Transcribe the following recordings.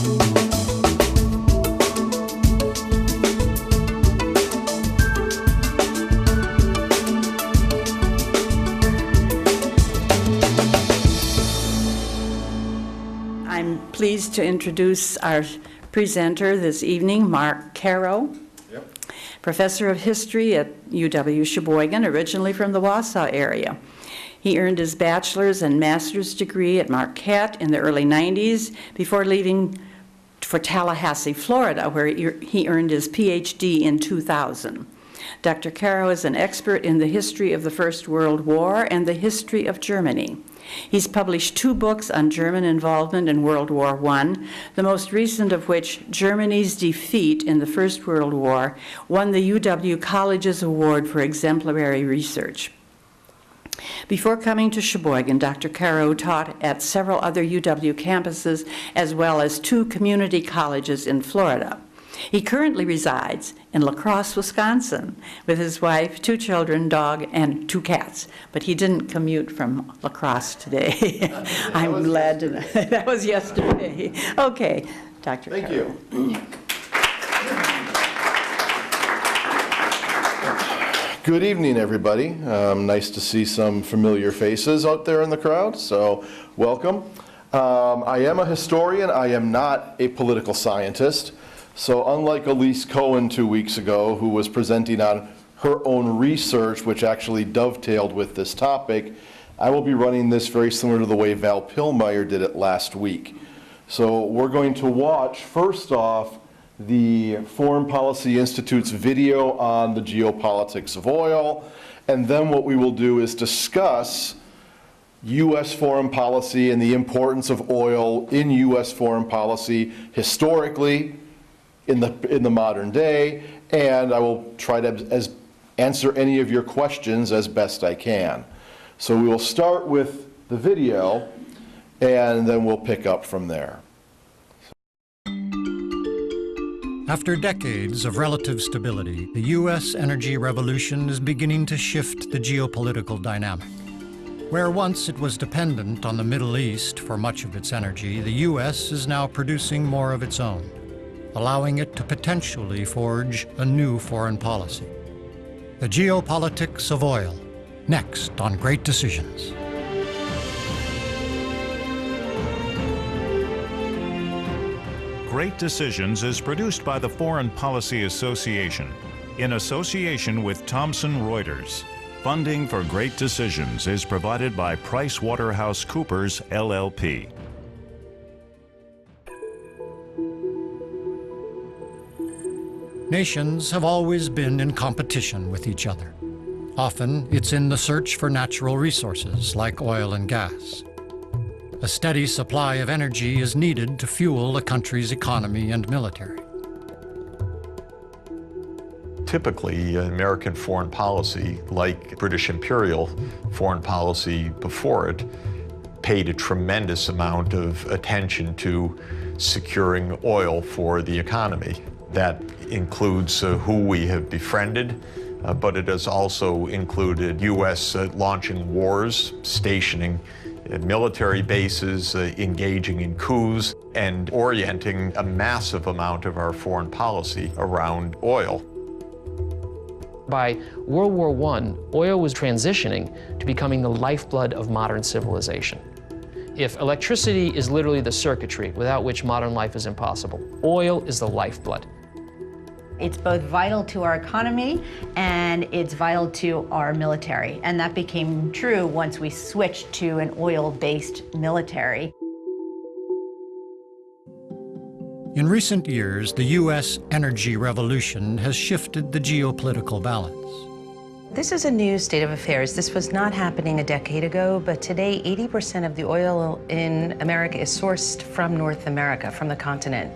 I'm pleased to introduce our presenter this evening, Mark Karau, professor of history at UW-Sheboygan, originally from the Wausau area. He earned his bachelor's and master's degree at Marquette in the early 90s before leaving for Tallahassee, Florida, where he earned his PhD in 2000. Dr. Karau is an expert in the history of the First World War and the history of Germany. He's published 2 books on German involvement in World War I, the most recent of which, Germany's Defeat in the First World War, won the UW College's Award for Exemplary Research. Before coming to Sheboygan, Dr. Karau taught at several other UW campuses as well as 2 community colleges in Florida. He currently resides in La Crosse, Wisconsin, with his wife, 2 children, dog, and 2 cats. But he didn't commute from La Crosse today. I'm glad to know. That was yesterday. Okay, Dr. Thank Karau. you. Good evening, everybody. Nice to see some familiar faces out there in the crowd, so welcome. I am a historian. I am not a political scientist. So unlike Elise Cohen 2 weeks ago, who was presenting on her own research, which actually dovetailed with this topic, I will be running this very similar to the way Val Pillmeyer did it last week. So we're going to watch, first off, the Foreign Policy Institute's video on the geopolitics of oil, and then what we will do is discuss U.S. foreign policy and the importance of oil in U.S. foreign policy historically, in the modern day, and I will try to answer any of your questions as best I can. So we will start with the video, and then we'll pick up from there. After decades of relative stability, the U.S. energy revolution is beginning to shift the geopolitical dynamic. Where once it was dependent on the Middle East for much of its energy, the U.S. is now producing more of its own, allowing it to potentially forge a new foreign policy. The geopolitics of oil, next on Great Decisions. Great Decisions is produced by the Foreign Policy Association in association with Thomson Reuters. Funding for Great Decisions is provided by PricewaterhouseCoopers, LLP. Nations have always been in competition with each other. Often, it's in the search for natural resources like oil and gas. A steady supply of energy is needed to fuel a country's economy and military. Typically, American foreign policy, like British imperial foreign policy before it, paid a tremendous amount of attention to securing oil for the economy. That includes who we have befriended, but it has also included U.S. Launching wars, stationing at military bases, engaging in coups, and orienting a massive amount of our foreign policy around oil. By World War I, oil was transitioning to becoming the lifeblood of modern civilization. If electricity is literally the circuitry without which modern life is impossible, oil is the lifeblood. It's both vital to our economy and it's vital to our military. And that became true once we switched to an oil-based military. In recent years, the U.S. energy revolution has shifted the geopolitical balance. This is a new state of affairs. This was not happening a decade ago, but today 80% of the oil in America is sourced from North America, from the continent.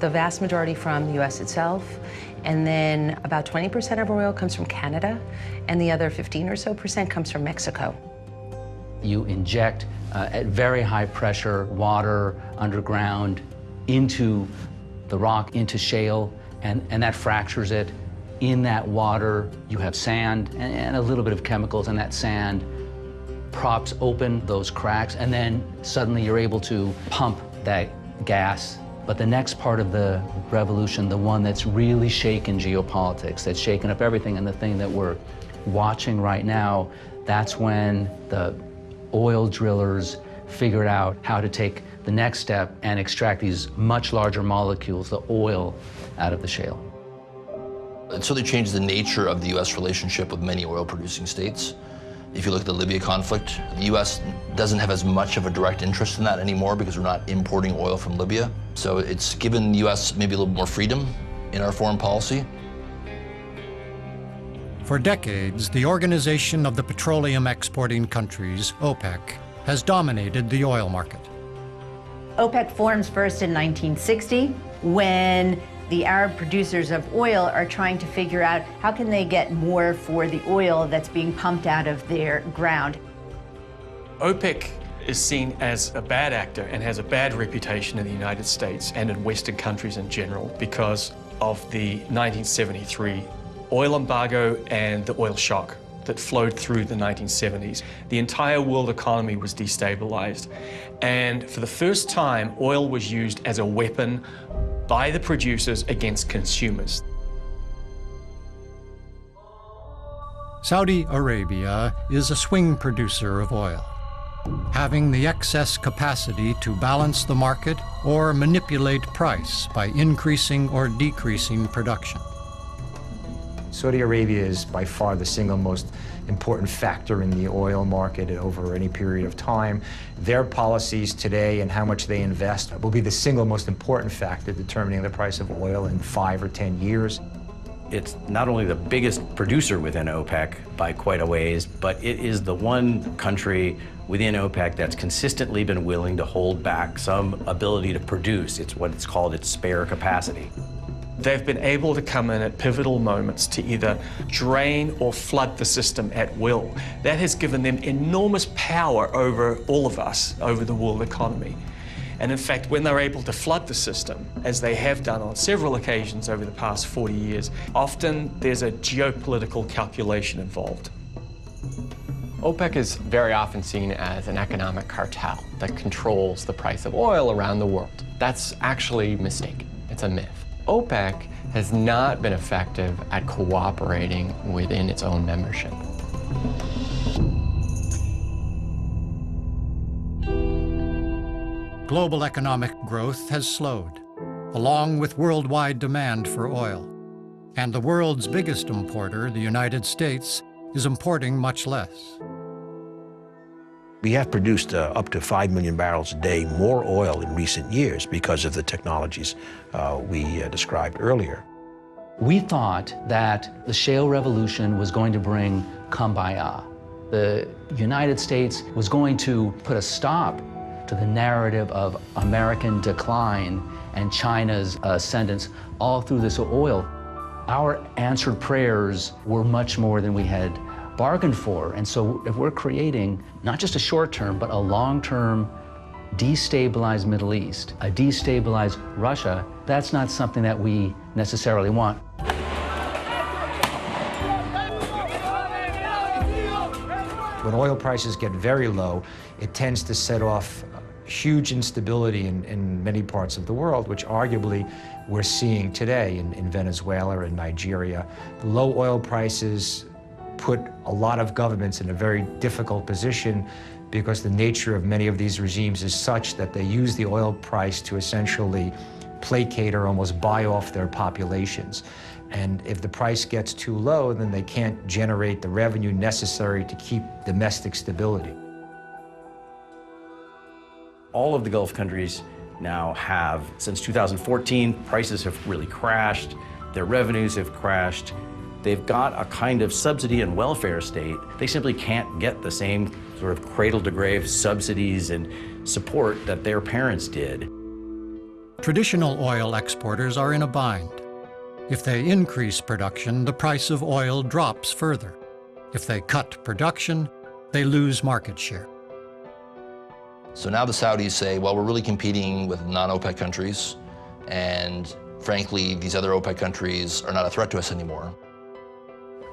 The vast majority from the U.S. itself, and then about 20% of our oil comes from Canada, and the other 15 or so % comes from Mexico. You inject at very high pressure water underground into the rock, into shale, and that fractures it. In that water, you have sand and a little bit of chemicals, and that sand props open those cracks, and then suddenly you're able to pump that gas But the next part of the revolution, the one that's really shaken geopolitics, that's shaken up everything, and the thing that we're watching right now, that's when the oil drillers figured out how to take the next step and extract these much larger molecules, the oil, out of the shale. It certainly changed the nature of the U.S. relationship with many oil-producing states. If you look at the Libya conflict, the U.S. doesn't have as much of a direct interest in that anymore because we're not importing oil from Libya. So it's given the U.S. maybe a little more freedom in our foreign policy. For decades, the Organization of the Petroleum Exporting Countries, OPEC, has dominated the oil market. OPEC forms first in 1960 when the Arab producers of oil are trying to figure out how can they get more for the oil that's being pumped out of their ground. OPEC is seen as a bad actor and has a bad reputation in the United States and in Western countries in general because of the 1973 oil embargo and the oil shock that flowed through the 1970s. The entire world economy was destabilized, and for the first time, oil was used as a weapon by the producers against consumers. Saudi Arabia is a swing producer of oil, having the excess capacity to balance the market or manipulate price by increasing or decreasing production. Saudi Arabia is by far the single most important factor in the oil market over any period of time. Their policies today and how much they invest will be the single most important factor determining the price of oil in 5 or 10 years. It's not only the biggest producer within OPEC by quite a ways, but it is the one country within OPEC that's consistently been willing to hold back some ability to produce. It's what it's called its spare capacity. They've been able to come in at pivotal moments to either drain or flood the system at will. That has given them enormous power over all of us, over the world economy. And in fact, when they're able to flood the system, as they have done on several occasions over the past 40 years, often there's a geopolitical calculation involved. OPEC is very often seen as an economic cartel that controls the price of oil around the world. That's actually mistaken. It's a myth. OPEC has not been effective at cooperating within its own membership. Global economic growth has slowed, along with worldwide demand for oil. And the world's biggest importer, the United States, is importing much less. We have produced up to 5 million barrels a day more oil in recent years because of the technologies we described earlier. We thought that the shale revolution was going to bring kumbaya. The United States was going to put a stop to the narrative of American decline and China's ascendance all through this oil. Our answered prayers were much more than we had bargained for. And so if we're creating not just a short-term, but a long-term destabilized Middle East, a destabilized Russia, that's not something that we necessarily want. When oil prices get very low, it tends to set off huge instability in many parts of the world, which arguably we're seeing today in Venezuela and Nigeria. The low oil prices put a lot of governments in a very difficult position because the nature of many of these regimes is such that they use the oil price to essentially placate or almost buy off their populations. And if the price gets too low, then they can't generate the revenue necessary to keep domestic stability. All of the Gulf countries now have, since 2014, prices have really crashed, their revenues have crashed. They've got a kind of subsidy and welfare state. They simply can't get the same sort of cradle-to-grave subsidies and support that their parents did. Traditional oil exporters are in a bind. If they increase production, the price of oil drops further. If they cut production, they lose market share. So now the Saudis say, well, we're really competing with non-OPEC countries, and frankly, these other OPEC countries are not a threat to us anymore.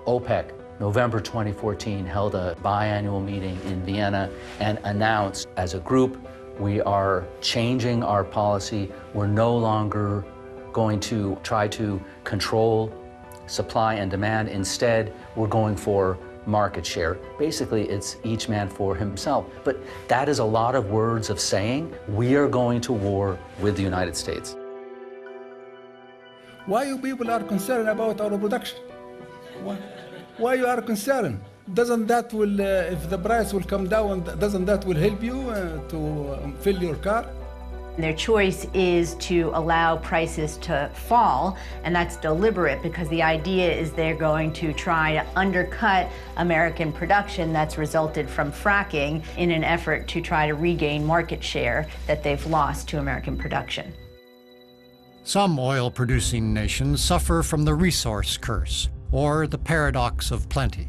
OPEC, November 2014, held a biannual meeting in Vienna and announced as a group, We are changing our policy. We're no longer going to try to control supply and demand. Instead, we're going for market share. Basically, it's each man for himself. But that is a lot of words of saying we are going to war with the United States. Why you people are concerned about our production? Why you are concerned? Doesn't that will, if the price will come down, doesn't that will help you to fill your car? Their choice is to allow prices to fall, and that's deliberate because the idea is they're going to try to undercut American production that's resulted from fracking in an effort to try to regain market share that they've lost to American production. Some oil-producing nations suffer from the resource curse, or the paradox of plenty.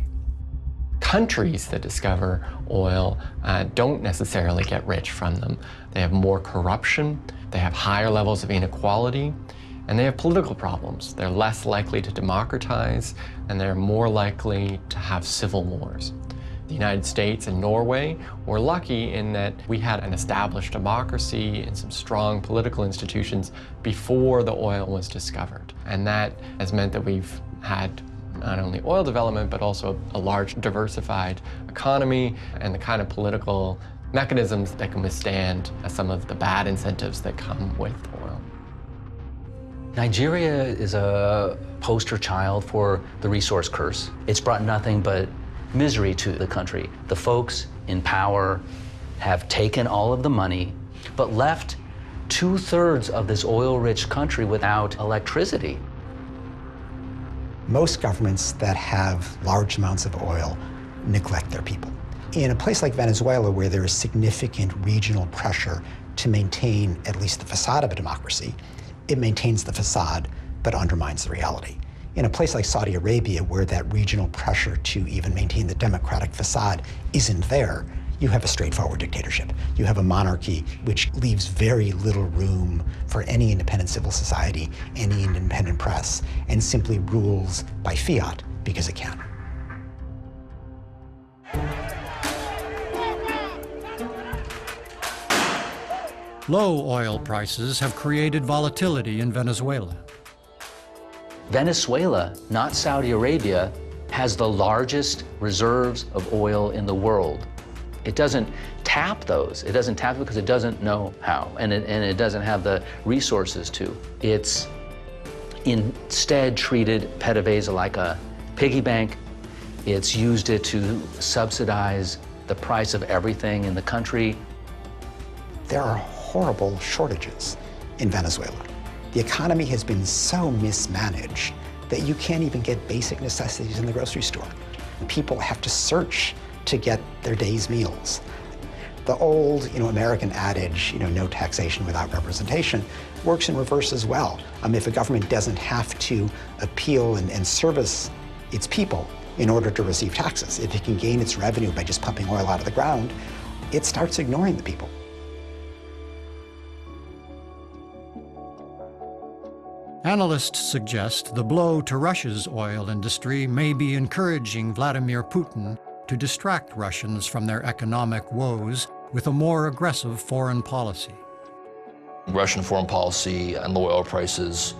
Countries that discover oil don't necessarily get rich from them. They have more corruption, they have higher levels of inequality, and they have political problems. They're less likely to democratize, and they're more likely to have civil wars. The United States and Norway were lucky in that we had an established democracy and some strong political institutions before the oil was discovered. And that has meant that we've had not only oil development, but also a large diversified economy and the kind of political mechanisms that can withstand some of the bad incentives that come with oil. Nigeria is a poster child for the resource curse. It's brought nothing but misery to the country. The folks in power have taken all of the money, but left 2/3 of this oil-rich country without electricity. Most governments that have large amounts of oil neglect their people. In a place like Venezuela, where there is significant regional pressure to maintain at least the facade of a democracy, it maintains the facade but undermines the reality. In a place like Saudi Arabia, where that regional pressure to even maintain the democratic facade isn't there, you have a straightforward dictatorship. You have a monarchy which leaves very little room for any independent civil society, any independent press, and simply rules by fiat because it can. Low oil prices have created volatility in Venezuela. Venezuela, not Saudi Arabia, has the largest reserves of oil in the world. It doesn't tap those. It doesn't tap because it doesn't know how, and it doesn't have the resources to. It's instead treated PDVSA like a piggy bank. It's used it to subsidize the price of everything in the country. There are horrible shortages in Venezuela. The economy has been so mismanaged that you can't even get basic necessities in the grocery store. People have to search to get their day's meals. The old, American adage, no taxation without representation, works in reverse as well. If a government doesn't have to appeal and service its people in order to receive taxes, if it can gain its revenue by just pumping oil out of the ground, it starts ignoring the people. Analysts suggest the blow to Russia's oil industry may be encouraging Vladimir Putin to distract Russians from their economic woes with a more aggressive foreign policy. Russian foreign policy and low oil prices,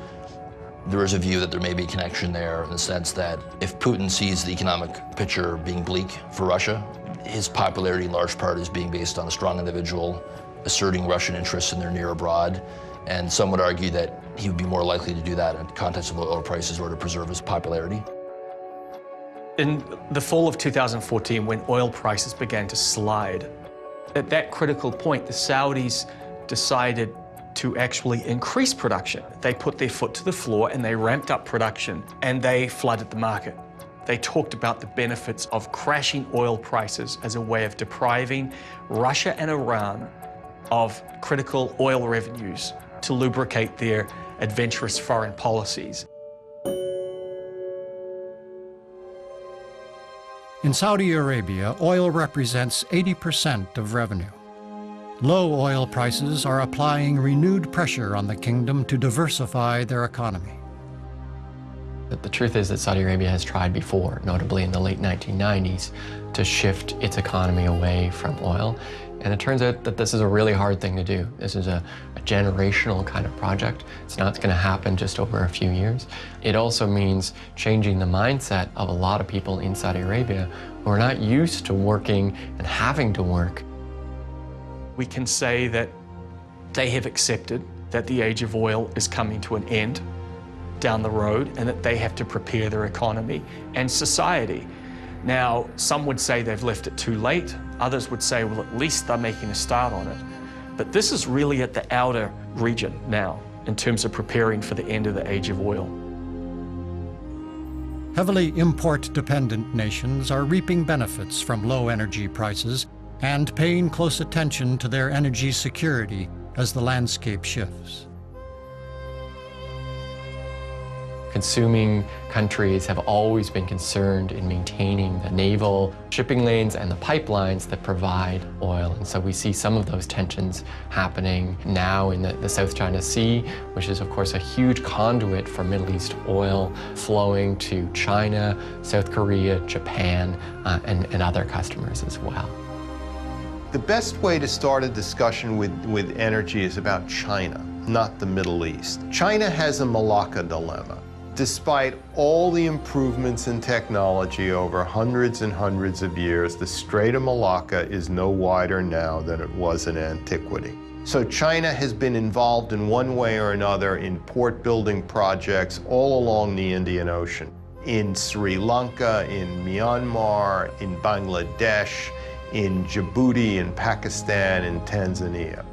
there is a view that there may be a connection there in the sense that if Putin sees the economic picture being bleak for Russia, his popularity in large part is being based on a strong individual asserting Russian interests in their near abroad. And some would argue that he would be more likely to do that in the context of low oil prices or to preserve his popularity. In the fall of 2014, when oil prices began to slide, at that critical point, the Saudis decided to actually increase production. They put their foot to the floor and they ramped up production and they flooded the market. They talked about the benefits of crashing oil prices as a way of depriving Russia and Iran of critical oil revenues to lubricate their adventurous foreign policies. In Saudi Arabia, oil represents 80% of revenue. Low oil prices are applying renewed pressure on the kingdom to diversify their economy. But the truth is that Saudi Arabia has tried before, notably in the late 1990s, to shift its economy away from oil. And it turns out that this is a really hard thing to do. This is a generational kind of project. It's not going to happen just over a few years. It also means changing the mindset of a lot of people in Saudi Arabia who are not used to working and having to work. We can say that they have accepted that the age of oil is coming to an end down the road and that they have to prepare their economy and society. Now, some would say they've left it too late. Others would say, well, at least they're making a start on it. But this is really at the outer region now in terms of preparing for the end of the age of oil. Heavily import-dependent nations are reaping benefits from low energy prices and paying close attention to their energy security as the landscape shifts. Consuming countries have always been concerned in maintaining the naval shipping lanes and the pipelines that provide oil. And so we see some of those tensions happening now in the South China Sea, which is, of course, a huge conduit for Middle East oil flowing to China, South Korea, Japan, and other customers as well. The best way to start a discussion with energy is about China, not the Middle East. China has a Malacca dilemma. Despite all the improvements in technology over hundreds and hundreds of years, the Strait of Malacca is no wider now than it was in antiquity. So China has been involved in one way or another in port building projects all along the Indian Ocean. In Sri Lanka, in Myanmar, in Bangladesh, in Djibouti, in Pakistan, in Tanzania.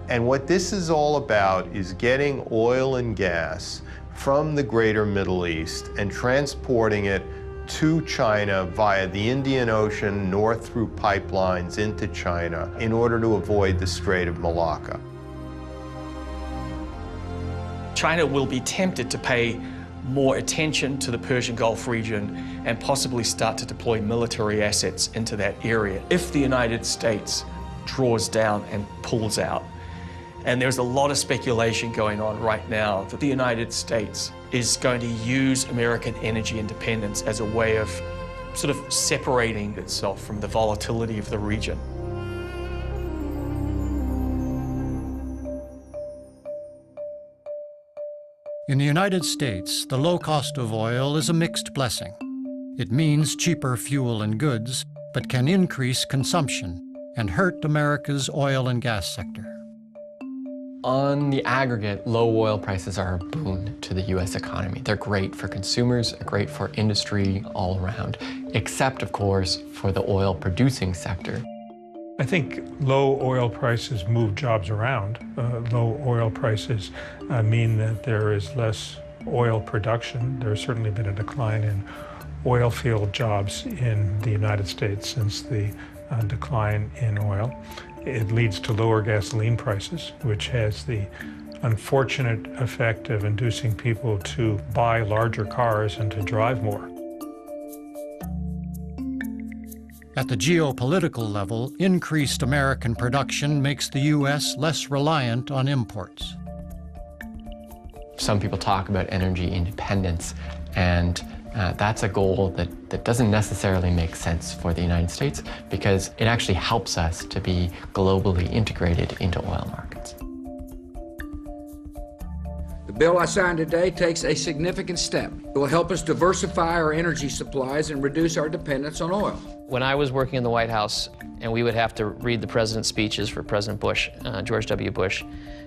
And what this is all about is getting oil and gas from the greater Middle East and transporting it to China via the Indian Ocean, north through pipelines into China in order to avoid the Strait of Malacca. China will be tempted to pay more attention to the Persian Gulf region and possibly start to deploy military assets into that area if the United States draws down and pulls out. And there's a lot of speculation going on right now that the United States is going to use American energy independence as a way of sort of separating itself from the volatility of the region. In the United States, the low cost of oil is a mixed blessing. It means cheaper fuel and goods, but can increase consumption and hurt America's oil and gas sector. On the aggregate, low oil prices are a boon to the U.S. economy. They're great for consumers, great for industry all around, except, of course, for the oil-producing sector. I think low oil prices move jobs around. Low oil prices mean that there is less oil production. There's certainly been a decline in oil field jobs in the United States since the decline in oil. It leads to lower gasoline prices, which has the unfortunate effect of inducing people to buy larger cars and to drive more. At the geopolitical level, increased American production makes the U.S. less reliant on imports. Some people talk about energy independence, and that's a goal that doesn't necessarily make sense for the United States because it actually helps us to be globally integrated into oil markets. The bill I signed today takes a significant step. It will help us diversify our energy supplies and reduce our dependence on oil. When I was working in the White House and we would have to read the president's speeches for President Bush, George W. Bush,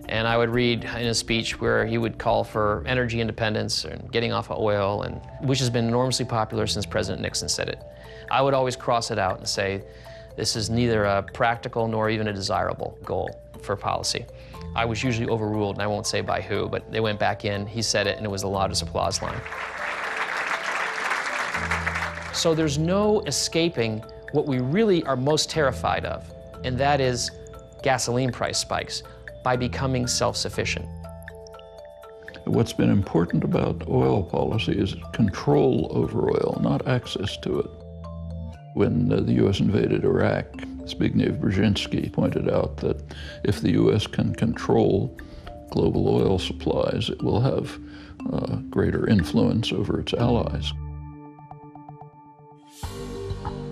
and I would read in his speech where he would call for energy independence and getting off of oil, which has been enormously popular since President Nixon said it. I would always cross it out and say, this is neither a practical nor even a desirable goal for policy. I was usually overruled, and I won't say by who, but they went back in, he said it, and it was the loudest applause line. So there's no escaping what we really are most terrified of, and that is gasoline price spikes by becoming self-sufficient. What's been important about oil policy is control over oil, not access to it. When the U.S. invaded Iraq, Zbigniew Brzezinski pointed out that if the U.S. can control global oil supplies, it will have greater influence over its allies.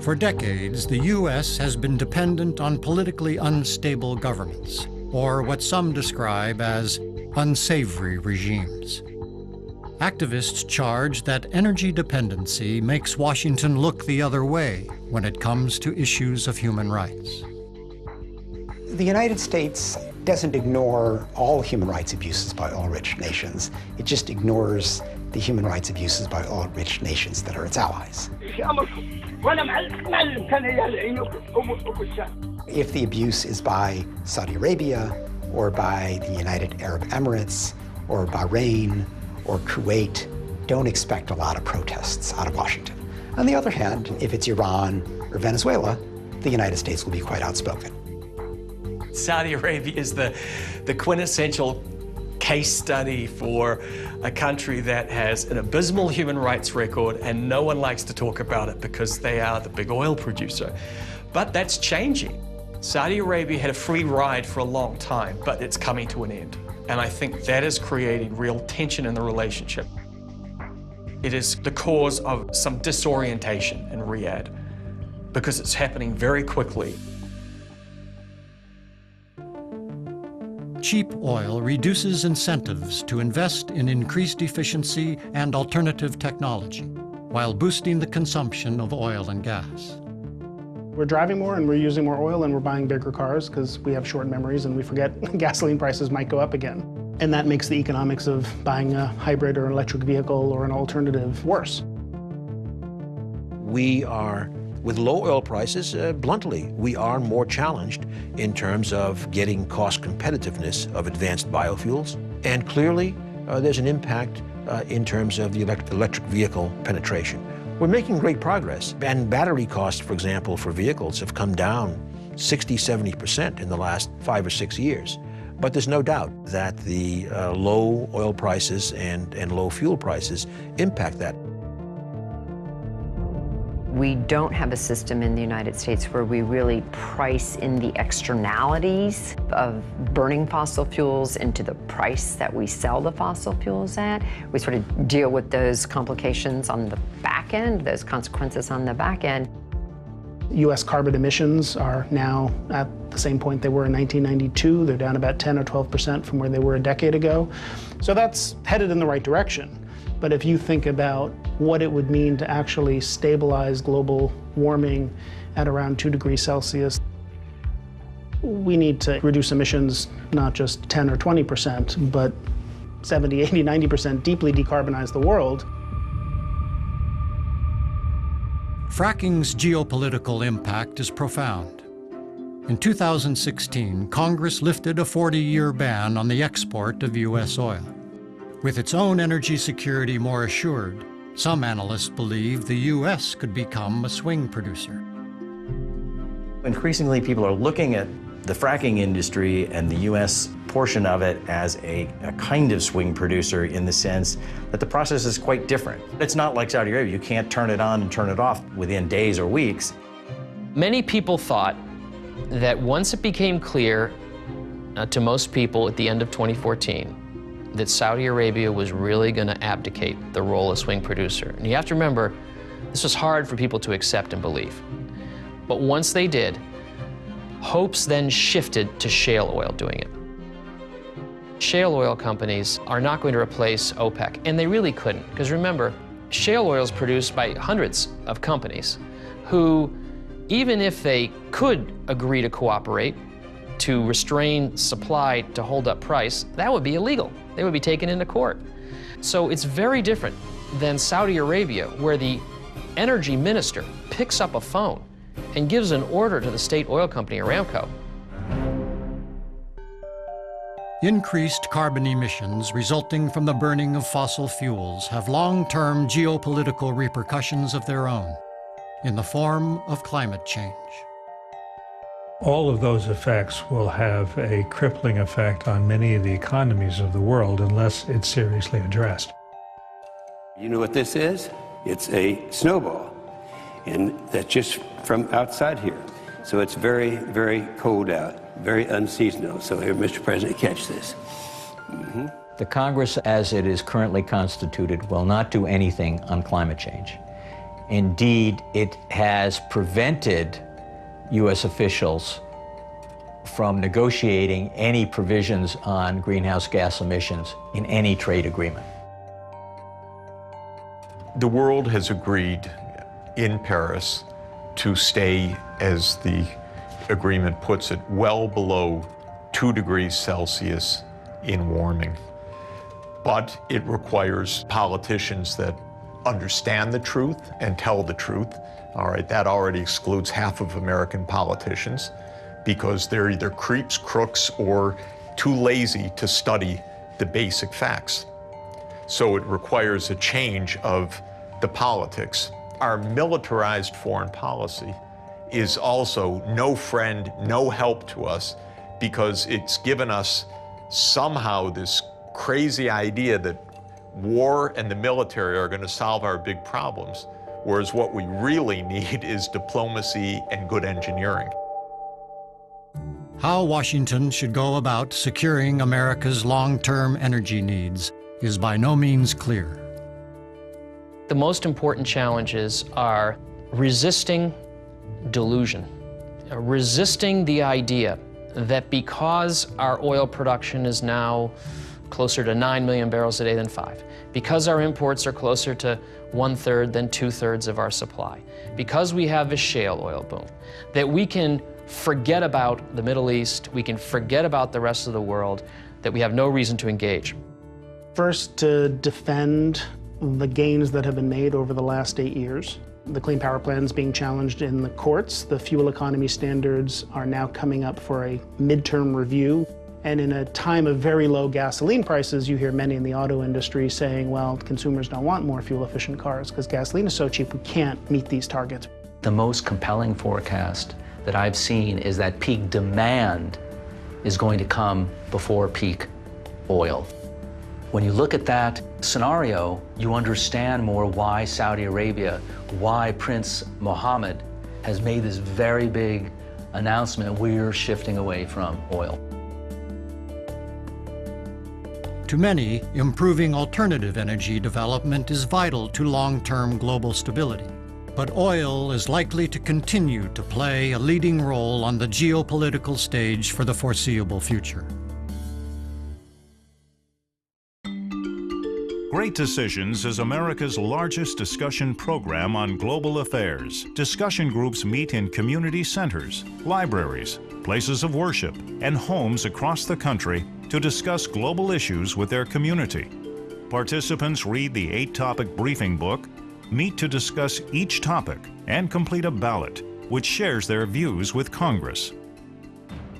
For decades, the U.S. has been dependent on politically unstable governments, or what some describe as unsavory regimes. Activists charge that energy dependency makes Washington look the other way when it comes to issues of human rights. The United States doesn't ignore all human rights abuses by oil-rich nations. It just ignores the human rights abuses by oil-rich nations that are its allies. If the abuse is by Saudi Arabia, or by the United Arab Emirates, or Bahrain, or Kuwait, don't expect a lot of protests out of Washington. On the other hand, if it's Iran or Venezuela, the United States will be quite outspoken. Saudi Arabia is the quintessential case study for a country that has an abysmal human rights record, and no one likes to talk about it because they are the big oil producer. But that's changing. Saudi Arabia had a free ride for a long time, but it's coming to an end. And I think that is creating real tension in the relationship. It is the cause of some disorientation in Riyadh because it's happening very quickly. Cheap oil reduces incentives to invest in increased efficiency and alternative technology, while boosting the consumption of oil and gas. We're driving more and we're using more oil and we're buying bigger cars because we have short memories and we forget gasoline prices might go up again. And that makes the economics of buying a hybrid or an electric vehicle or an alternative worse. We are, with low oil prices, bluntly, we are more challenged in terms of getting cost competitiveness of advanced biofuels. And clearly, there's an impact in terms of the electric vehicle penetration. We're making great progress. And battery costs, for example, for vehicles have come down 60, 70% in the last 5 or 6 years. But there's no doubt that the low oil prices and low fuel prices impact that. We don't have a system in the United States where we really price in the externalities of burning fossil fuels into the price that we sell the fossil fuels at. We sort of deal with those complications on the back end, those consequences on the back end. U.S. carbon emissions are now at the same point they were in 1992. They're down about 10 or 12% from where they were a decade ago. So that's headed in the right direction. But if you think about what it would mean to actually stabilize global warming at around 2 degrees Celsius, we need to reduce emissions not just 10 or 20%, but 70, 80, 90%, deeply decarbonize the world. Fracking's geopolitical impact is profound. In 2016, Congress lifted a 40-year ban on the export of U.S. oil. With its own energy security more assured, some analysts believe the U.S. could become a swing producer. Increasingly, people are looking at the fracking industry and the U.S. portion of it as a kind of swing producer in the sense that the process is quite different. It's not like Saudi Arabia. You can't turn it on and turn it off within days or weeks. Many people thought that once it became clear to most people at the end of 2014 that Saudi Arabia was really going to abdicate the role of swing producer. And you have to remember, this was hard for people to accept and believe. But once they did, hopes then shifted to shale oil doing it. Shale oil companies are not going to replace OPEC, and they really couldn't, because remember, shale oil is produced by hundreds of companies who, even if they could agree to cooperate, to restrain supply to hold up price, that would be illegal. They would be taken into court. So it's very different than Saudi Arabia, where the energy minister picks up a phone and gives an order to the state oil company, Aramco. Increased carbon emissions resulting from the burning of fossil fuels have long-term geopolitical repercussions of their own in the form of climate change. All of those effects will have a crippling effect on many of the economies of the world unless it's seriously addressed. You know what this is? It's a snowball, and that's just from outside here. So it's very, very cold out, very unseasonal. So here, Mr. President, catch this. The Congress, as it is currently constituted, will not do anything on climate change. Indeed, it has prevented U.S. officials from negotiating any provisions on greenhouse gas emissions in any trade agreement. The world has agreed in Paris to stay, as the agreement puts it, well below 2 degrees Celsius in warming. But it requires politicians that understand the truth and tell the truth. All right, that already excludes half of American politicians because they're either creeps, crooks, or too lazy to study the basic facts. So it requires a change of the politics. Our militarized foreign policy is also no friend, no help to us, because it's given us somehow this crazy idea that war and the military are going to solve our big problems, whereas what we really need is diplomacy and good engineering. How Washington should go about securing America's long-term energy needs is by no means clear. The most important challenges are resisting delusion, resisting the idea that because our oil production is now closer to 9 million barrels a day than 5, because our imports are closer to 1/3 than 2/3 of our supply, because we have a shale oil boom, that we can forget about the Middle East, we can forget about the rest of the world, that we have no reason to engage. First, to defend the gains that have been made over the last 8 years. The Clean Power Plan is being challenged in the courts. The fuel economy standards are now coming up for a midterm review. And in a time of very low gasoline prices, you hear many in the auto industry saying, well, consumers don't want more fuel-efficient cars because gasoline is so cheap, we can't meet these targets. The most compelling forecast that I've seen is that peak demand is going to come before peak oil. When you look at that scenario, you understand more why Saudi Arabia, why Prince Mohammed has made this very big announcement, we're shifting away from oil. To many, improving alternative energy development is vital to long-term global stability. But oil is likely to continue to play a leading role on the geopolitical stage for the foreseeable future. Great Decisions is America's largest discussion program on global affairs. Discussion groups meet in community centers, libraries, places of worship, and homes across the country to discuss global issues with their community. Participants read the 8-topic briefing book, meet to discuss each topic, and complete a ballot, which shares their views with Congress.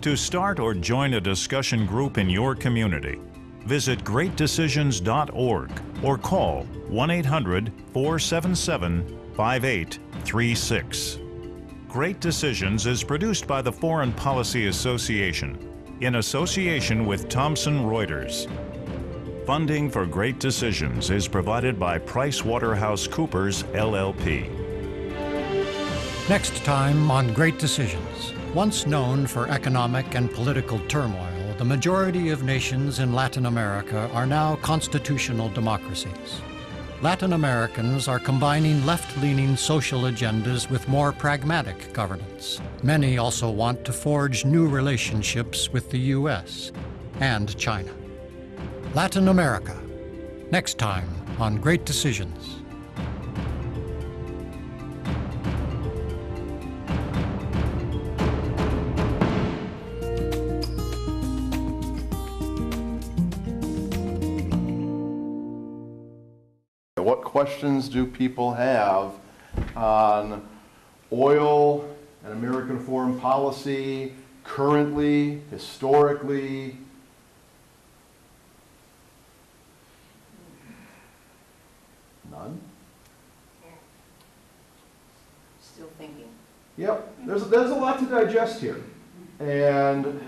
To start or join a discussion group in your community, visit greatdecisions.org or call 1-800-477-5836. Great Decisions is produced by the Foreign Policy Association in association with Thomson Reuters. Funding for Great Decisions is provided by PricewaterhouseCoopers, LLP. Next time on Great Decisions. Once known for economic and political turmoil, the majority of nations in Latin America are now constitutional democracies. Latin Americans are combining left-leaning social agendas with more pragmatic governance. Many also want to forge new relationships with the U.S. and China. Latin America, next time on Great Decisions. What questions do people have on oil and American foreign policy, currently, historically? None? Still thinking. Yep, there's a lot to digest here. And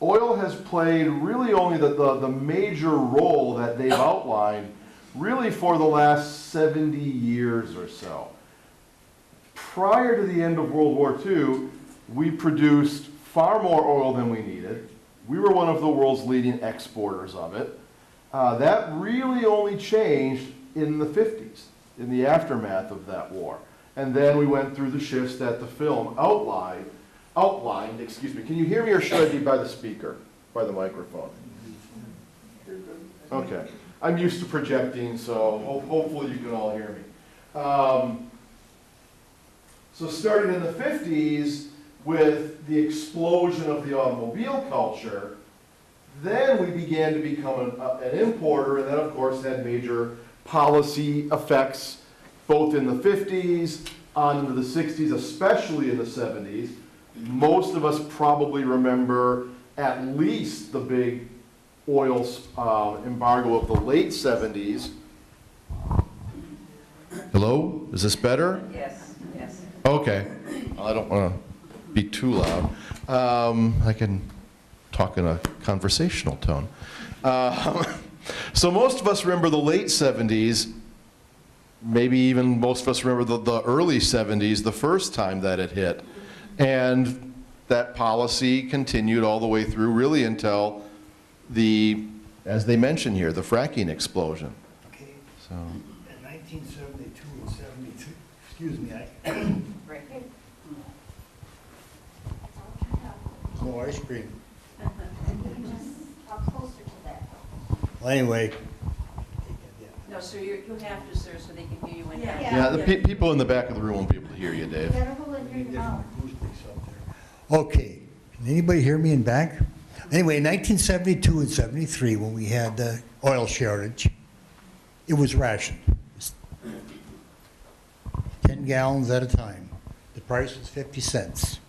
oil has played really only the major role that they've outlined really for the last 70 years or so. Prior to the end of World War II, we produced far more oil than we needed. We were one of the world's leading exporters of it. That really only changed in the 50s, in the aftermath of that war. And then we went through the shifts that the film outlined. Can you hear me, or should I be by the speaker, by the microphone? Okay. I'm used to projecting, so hopefully you can all hear me. So starting in the 50s, with the explosion of the automobile culture, then we began to become an importer, and that of course had major policy effects both in the 50s, on into the 60s, especially in the 70s. Most of us probably remember at least the big oil embargo of the late 70s. Hello? Is this better? Yes, yes. Okay. I don't want to be too loud. I can talk in a conversational tone. So most of us remember the late 70s, maybe even most of us remember the early 70s, the first time that it hit. And that policy continued all the way through, really until as they mention here, the fracking explosion. Okay. So. In 1972 and 73, excuse me, Right here. no ice cream. How closer to that? Well, anyway, No, sir, you have to, sir, so they can hear you when that. Yeah, the people in the back of the room won't be able to hear you, Dave. okay. Can anybody hear me in back? Anyway, in 1972 and 73, when we had the oil shortage, it was rationed. 10 gallons at a time. The price was 50 cents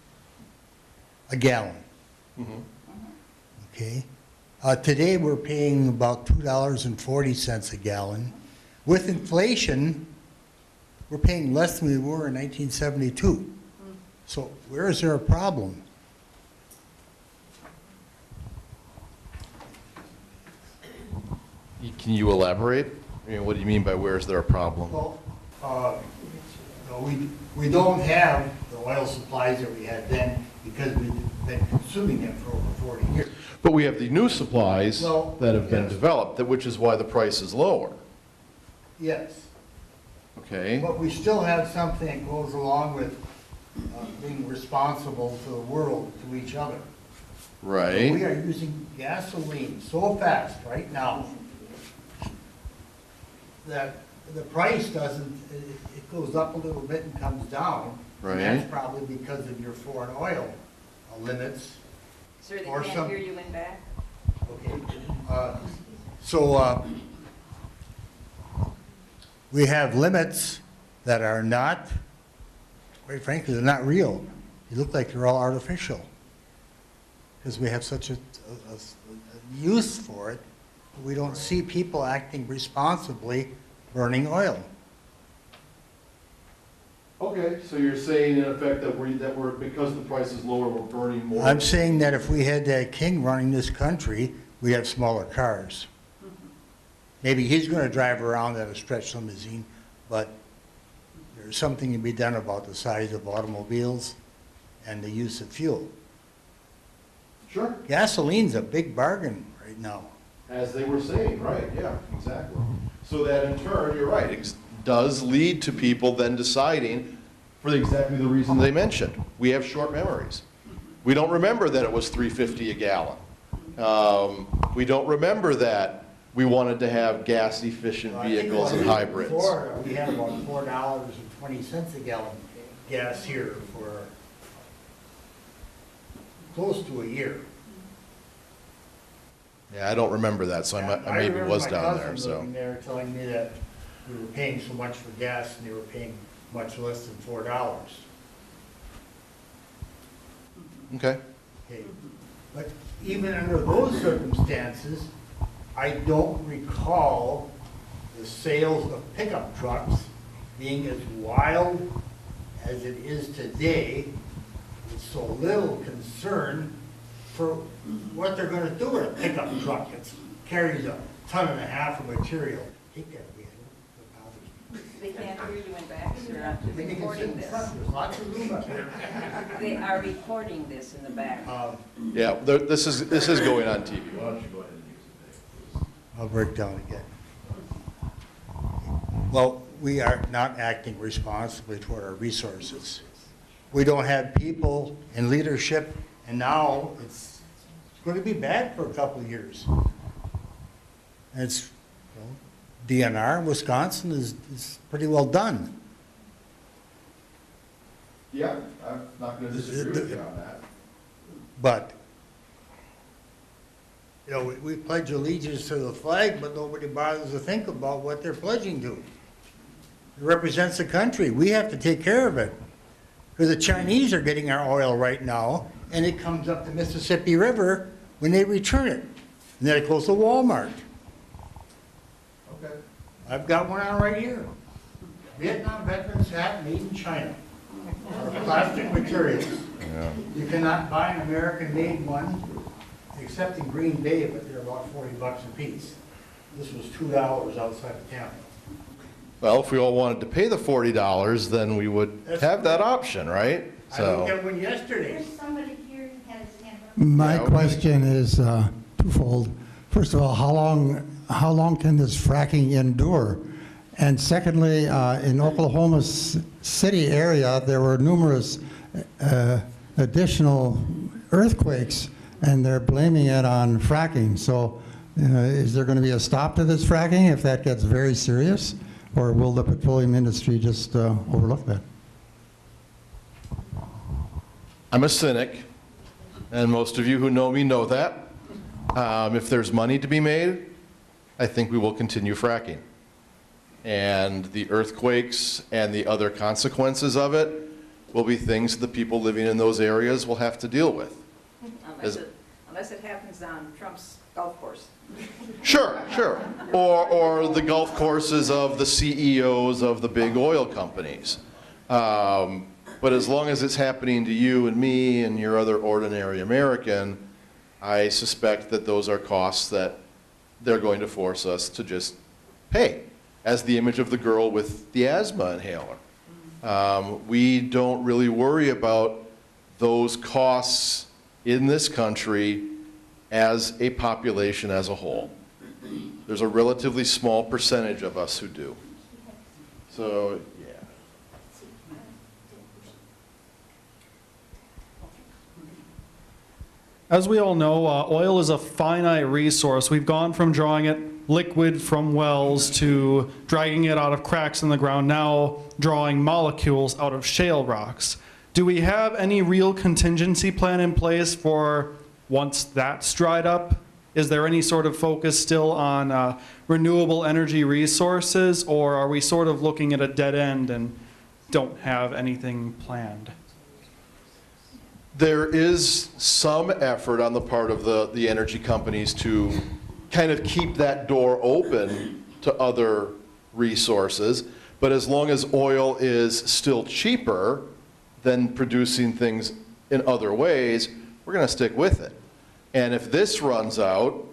a gallon. Okay. Today we're paying about $2.40 a gallon. With inflation, we're paying less than we were in 1972. So where is there a problem? Can you elaborate? I mean, what do you mean by where is there a problem? Well, no, we don't have the oil supplies that we had then because we've been consuming them for over 40 years. But we have the new supplies that have been developed, which is why the price is lower. Yes. Okay. But we still have something that goes along with being responsible to the world, to each other. Right. We are using gasoline so fast right now that the price doesn't, it goes up a little bit and comes down. Right. And that's probably because of your foreign oil limits. Sir, they or can't some- hear you in back. Okay. We have limits that are not, quite frankly, they're not real. They look like they're all artificial because we have such a use for it. We don't see people acting responsibly burning oil. Okay, so you're saying in effect that we're because the price is lower, we're burning more? I'm saying that if we had that king running this country, we'd have smaller cars. Maybe he's going to drive around at a stretch limousine, but there's something to be done about the size of automobiles and the use of fuel. Sure. Gasoline's a big bargain right now. As they were saying, right, yeah, exactly. So that in turn, you're right, does lead to people then deciding for exactly the reason they mentioned. We have short memories. We don't remember that it was $3.50 a gallon. We don't remember that we wanted to have gas-efficient vehicles and hybrids. Florida, we had about $4.20 a gallon gas here for close to a year. Yeah, I don't remember that, so I maybe was down there. My cousin living there telling me that we were paying so much for gas and they were paying much less than $4. Okay. Okay. But even under those circumstances, I don't recall the sales of pickup trucks being as wild as it is today, with so little concern for what they're going to do with a pickup truck that carries 1.5 tons of material. Take that, They They can't hear you in back, sir. They're recording this. There's lots of room up here. They are recording this in the back. Yeah, this is going on TV. Why don't you go ahead and use it? I'll break down again. Well, we are not acting responsibly toward our resources. We don't have people in leadership, and now it's going to be bad for a couple of years. And it's, DNR, Wisconsin is pretty well done. Yeah, I'm not going to disagree with you on that. But, we pledge allegiance to the flag, but nobody bothers to think about what they're pledging to. It represents the country. We have to take care of it. Because the Chinese are getting our oil right now, and it comes up the Mississippi River when they return it. And then it goes to Walmart. Okay. I've got one on right here. Vietnam veterans hat made in China. Or plastic materials. Yeah. You cannot buy an American-made one, except in Green Bay, but they're about $40 a piece. This was $2 outside of town. Well, if we all wanted to pay the $40, then we would have that option, right? I looked at one yesterday. There's somebody here who has his hand up. My question is twofold. First of all, how long can this fracking endure? And secondly, in Oklahoma City area, there were numerous additional earthquakes, and they're blaming it on fracking. So is there going to be a stop to this fracking if that gets very serious? Or will the petroleum industry just overlook that? I'm a cynic, and most of you who know me know that. If there's money to be made, I think we will continue fracking. And the earthquakes and the other consequences of it will be things the people living in those areas will have to deal with. Unless it happens on Trump's golf course. Sure, sure. Or the golf courses of the CEOs of the big oil companies. But as long as it's happening to you and me and your other ordinary American, I suspect that those are costs that they're going to force us to just pay, as the image of the girl with the asthma inhaler. We don't really worry about those costs in this country as a population as a whole. There's a relatively small percentage of us who do. So, yeah. As we all know, oil is a finite resource. We've gone from drawing it liquid from wells to dragging it out of cracks in the ground, now drawing molecules out of shale rocks. Do we have any real contingency plan in place for once that's dried up? Is there any sort of focus still on renewable energy resources, or are we sort of looking at a dead end and don't have anything planned? There is some effort on the part of the energy companies to kind of keep that door open to other resources, but as long as oil is still cheaper than producing things in other ways, we're going to stick with it. And if this runs out,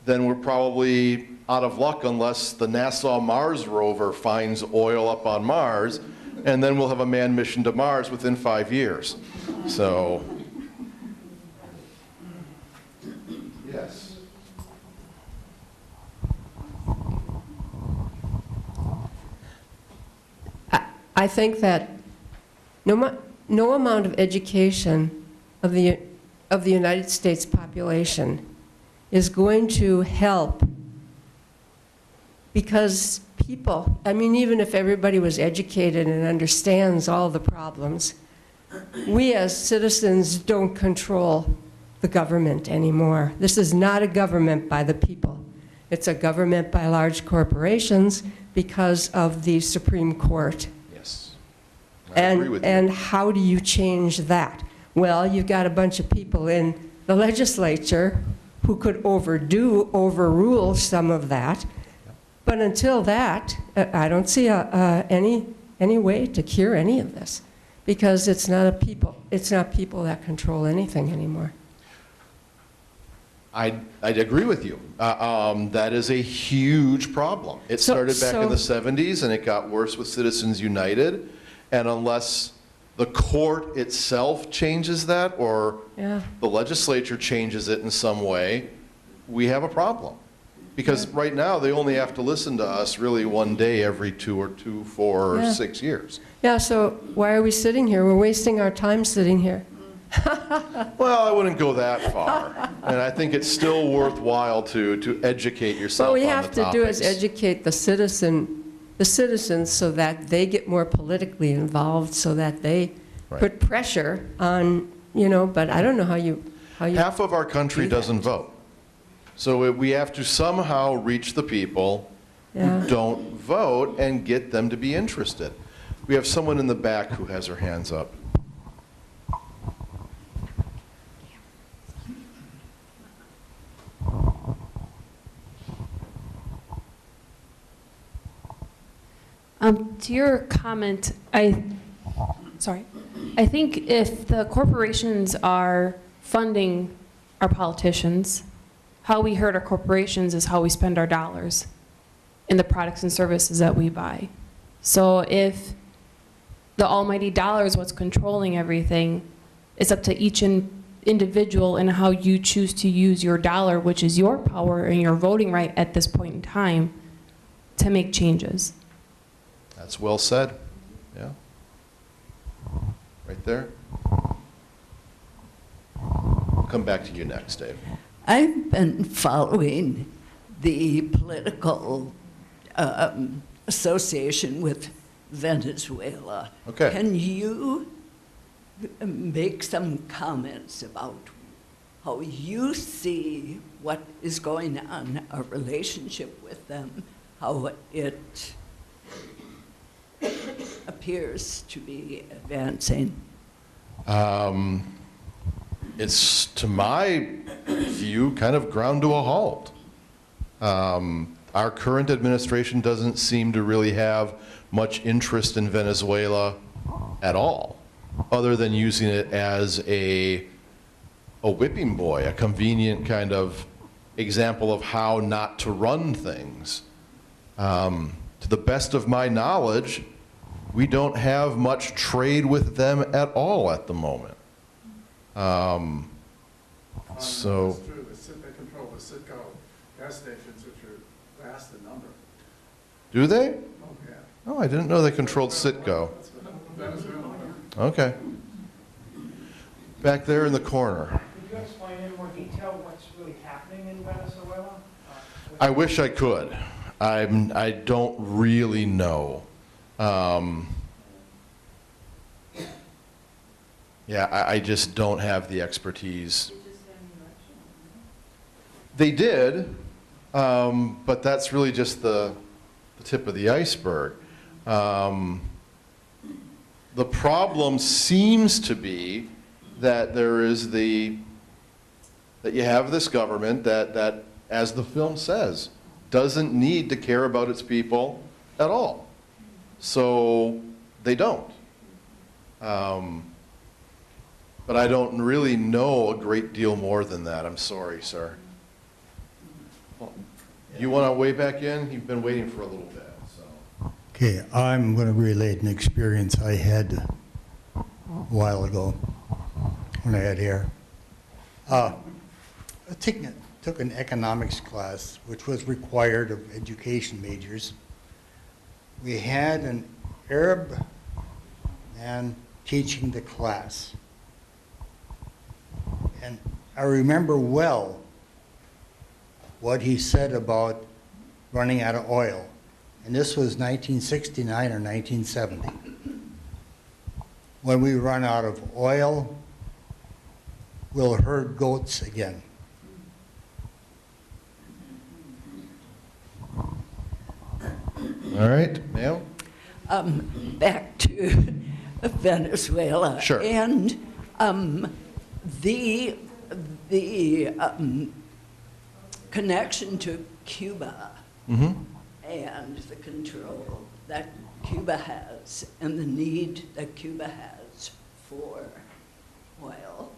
then we're probably out of luck unless the NASA Mars rover finds oil up on Mars, and then we'll have a manned mission to Mars within 5 years. So, yes. I think that no amount of education of the United States population is going to help, because people, I mean, even if everybody was educated and understands all the problems, we as citizens don't control the government anymore. This is not a government by the people. It's a government by large corporations because of the Supreme Court. Yes. I agree with you. And how do you change that? Well, you've got a bunch of people in the legislature who could overrule some of that. But until that, I don't see any way to cure any of this, because it's not people that control anything anymore. I'd agree with you. That is a huge problem. It started back in the 70s, and it got worse with Citizens United. And unless the court itself changes that, or the legislature changes it in some way, we have a problem. Because right now, they only have to listen to us really one day every 2 or 4 or 6 years. Yeah, so why are we sitting here? We're wasting our time sitting here. Well, I wouldn't go that far. And I think it's still worthwhile to educate yourself on the topics. What we have to do is educate the citizens so that they get more politically involved, so that they put pressure on, but I don't know how you half of our country doesn't vote. So we have to somehow reach the people who don't vote and get them to be interested. We have someone in the back who has her hands up. To your comment, I think if the corporations are funding our politicians, how we hurt our corporations is how we spend our dollars in the products and services that we buy. So if the almighty dollar is what's controlling everything, it's up to each individual and how you choose to use your dollar, which is your power and your voting right at this point in time, to make changes. That's well said. Yeah. Right there. I'll come back to you next, Dave. I've been following the political association with Venezuela. Okay. Can you make some comments about how you see what is going on, our relationship with them, how it appears to be advancing? It's, to my view, kind of ground to a halt. Our current administration doesn't seem to really have much interest in Venezuela at all, other than using it as a whipping boy, a convenient kind of example of how not to run things. To the best of my knowledge, we don't have much trade with them at all at the moment. So. That's true. They control the Citgo gas stations, which are vast in number. Do they? Oh, yeah. Oh, I didn't know they controlled Citgo. Okay. Back there in the corner. Could you explain in more detail what's really happening in Venezuela? I wish I could. I don't really know. Yeah, I just don't have the expertise. They did, but that's really just the tip of the iceberg. The problem seems to be that that you have this government that, as the film says, doesn't need to care about its people at all. So they don't. But I don't really know a great deal more than that. I'm sorry, sir. You want to weigh back in? You've been waiting for a little bit. So. Okay, I'm going to relate an experience I had a while ago when I had hair. I took an economics class, which was required of education majors. We had an Arab man teaching the class. And I remember well what he said about running out of oil. And this was 1969 or 1970. When we run out of oil, we'll herd goats again. All right, ma'am. Back to Venezuela. Sure. And the connection to Cuba and the control that Cuba has and the need that Cuba has for oil.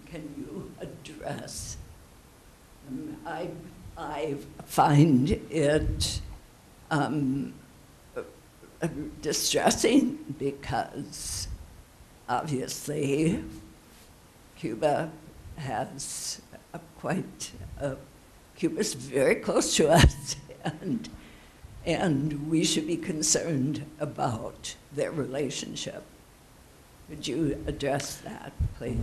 Can you address. I find it distressing because obviously Cuba has Cuba's very close to us, and we should be concerned about their relationship. Would you address that, please?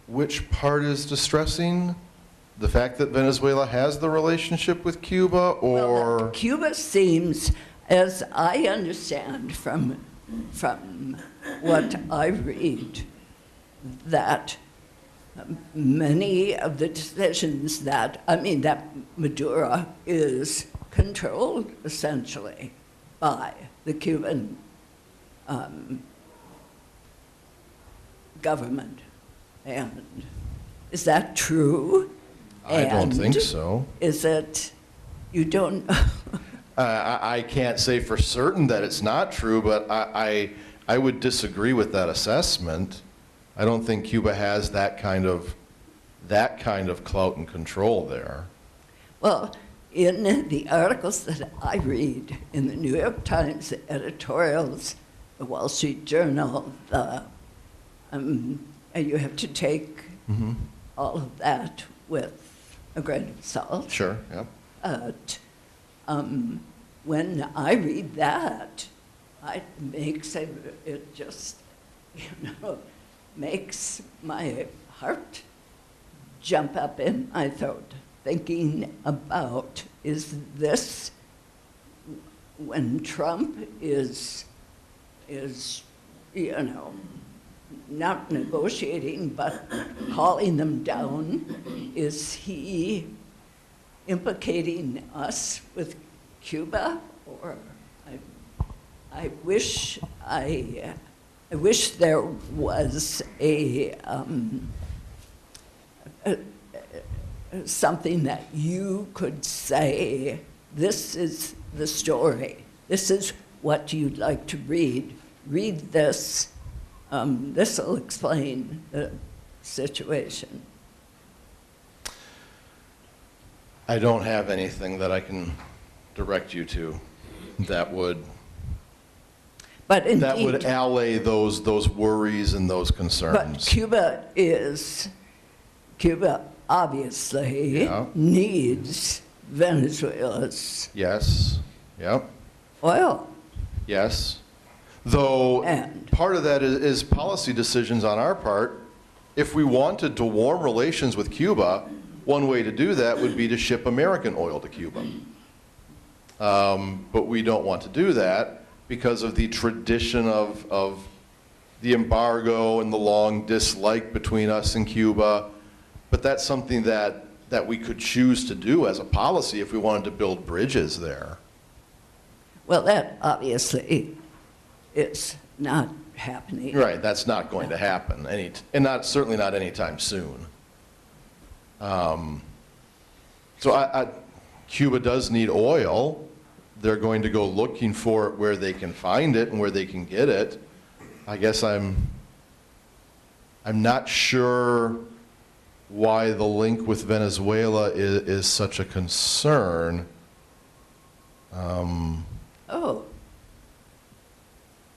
Which part is distressing? The fact that Venezuela has the relationship with Cuba, or? Well, Cuba seems, as I understand from what I read, that many of the decisions that Maduro is controlled essentially by the Cuban government. And is that true? I don't think so. Is it, you don't? I can't say for certain that it's not true, but I would disagree with that assessment. I don't think Cuba has that kind of clout and control there. Well, in the articles that I read in the New York Times editorials, the Wall Street Journal, you have to take all of that with a grain of salt. Sure, yeah. But when I read that, it makes it just, makes my heart jump up in my throat, thinking about, is this when Trump is not negotiating, but calling them down, is he implicating us with Cuba? Or I wish there was something that you could say, this is the story, this is what you'd like to read. Read this. This will explain the situation. I don't have anything that I can direct you to that would allay those worries and those concerns. But Cuba obviously needs Venezuela's oil. Yes. Though part of that is policy decisions on our part. If we wanted to warm relations with Cuba, one way to do that would be to ship American oil to Cuba. But we don't want to do that because of the tradition of the embargo and the long dislike between us and Cuba. But that's something that we could choose to do as a policy if we wanted to build bridges there. Well, that obviously is not happening. Right, that's not going to happen, certainly not anytime soon. Cuba does need oil. They're going to go looking for it where they can find it and where they can get it. I guess I'm not sure why the link with Venezuela is such a concern.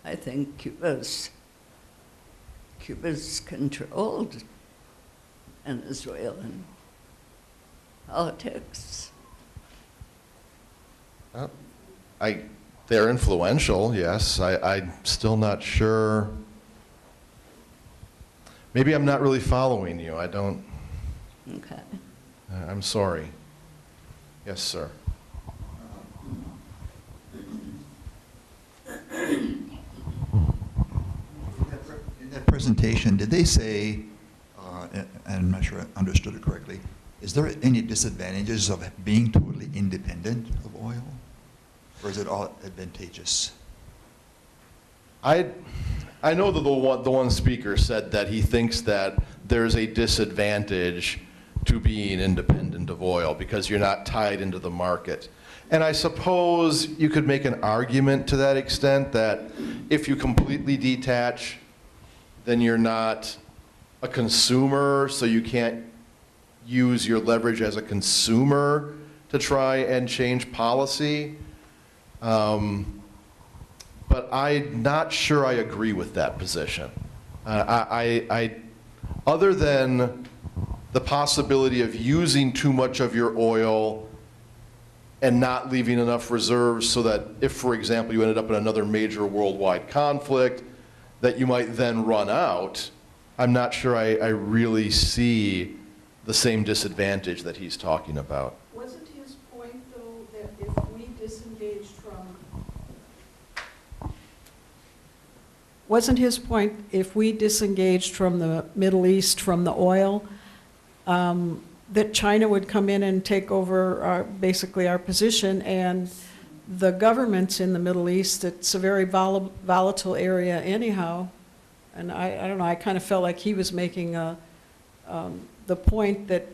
I think Cuba's controlled Venezuelan politics. They're influential, yes. I'm still not sure. Maybe I'm not really following you. I don't. Okay. I'm sorry. Yes, sir. In that presentation, did they say, and I'm not sure I understood it correctly, is there any disadvantages of being totally independent of oil? Or is it all advantageous? I know that the one speaker said that he thinks that there's a disadvantage to being independent of oil because you're not tied into the market. And I suppose you could make an argument to that extent that if you completely detach, then you're not a consumer, so you can't use your leverage as a consumer to try and change policy. But I'm not sure I agree with that position. Other than the possibility of using too much of your oil and not leaving enough reserves so that if, for example, you ended up in another major worldwide conflict, that you might then run out, I'm not sure I really see the same disadvantage that he's talking about. Wasn't his point, though, that if we disengaged from the Middle East, from the oil, that China would come in and take over basically our position, and the governments in the Middle East, it's a very volatile area anyhow. And I don't know, I kind of felt like he was making the point that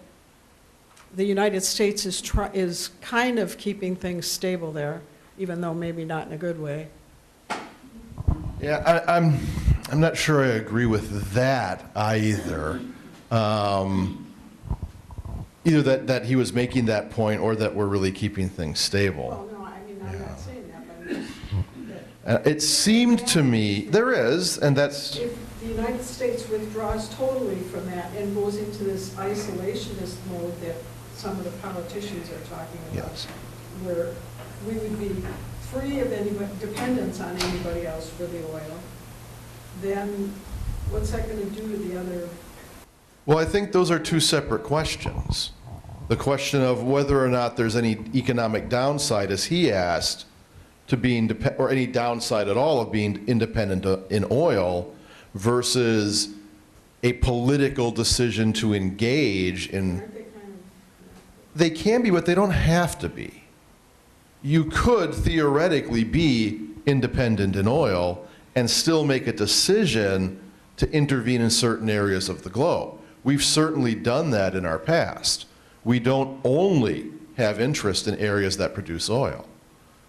the United States is kind of keeping things stable there, even though maybe not in a good way. Yeah, I'm not sure I agree with that either. Either that he was making that point or that we're really keeping things stable. Oh, no, I mean, I'm not saying that, but It seemed to me, there is, and that's... If the United States withdraws totally from that and goes into this isolationist mode that some of the politicians are talking about, yes, where we would be free of any dependence on anybody else for the oil, then what's that going to do to the other? Well, I think those are two separate questions. The question of whether or not there's any economic downside, as he asked, to being, or any downside at all of being independent in oil, versus a political decision to engage in. They can be, but they don't have to be. You could theoretically be independent in oil and still make a decision to intervene in certain areas of the globe. We've certainly done that in our past. We don't only have interest in areas that produce oil.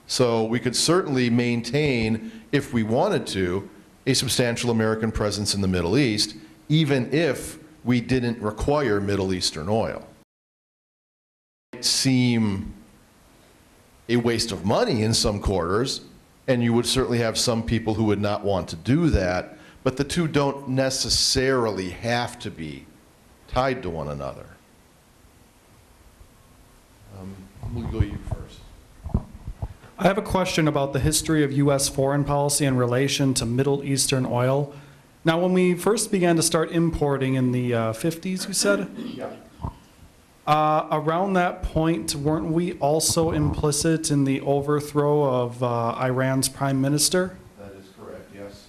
So we could certainly maintain, if we wanted to, a substantial American presence in the Middle East, even if we didn't require Middle Eastern oil. It seems a waste of money in some quarters, and you would certainly have some people who would not want to do that, but the two don't necessarily have to be tied to one another. We'll go you first. I have a question about the history of U.S. foreign policy in relation to Middle Eastern oil. Now, when we first began to start importing in the 50s, you said? Yeah. Around that point, weren't we also implicit in the overthrow of Iran's prime minister? That is correct, yes.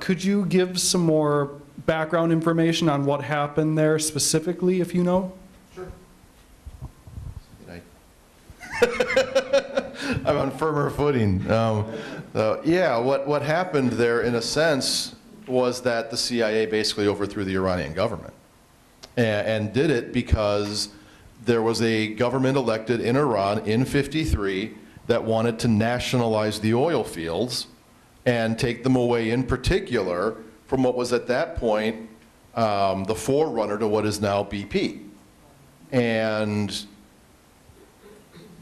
Could you give some more background information on what happened there specifically, if you know? Sure. I'm on firmer footing. Yeah, what happened there, in a sense, was that the CIA basically overthrew the Iranian government. And did it because there was a government elected in Iran in '53 that wanted to nationalize the oil fields and take them away, in particular, from what was at that point the forerunner to what is now BP. And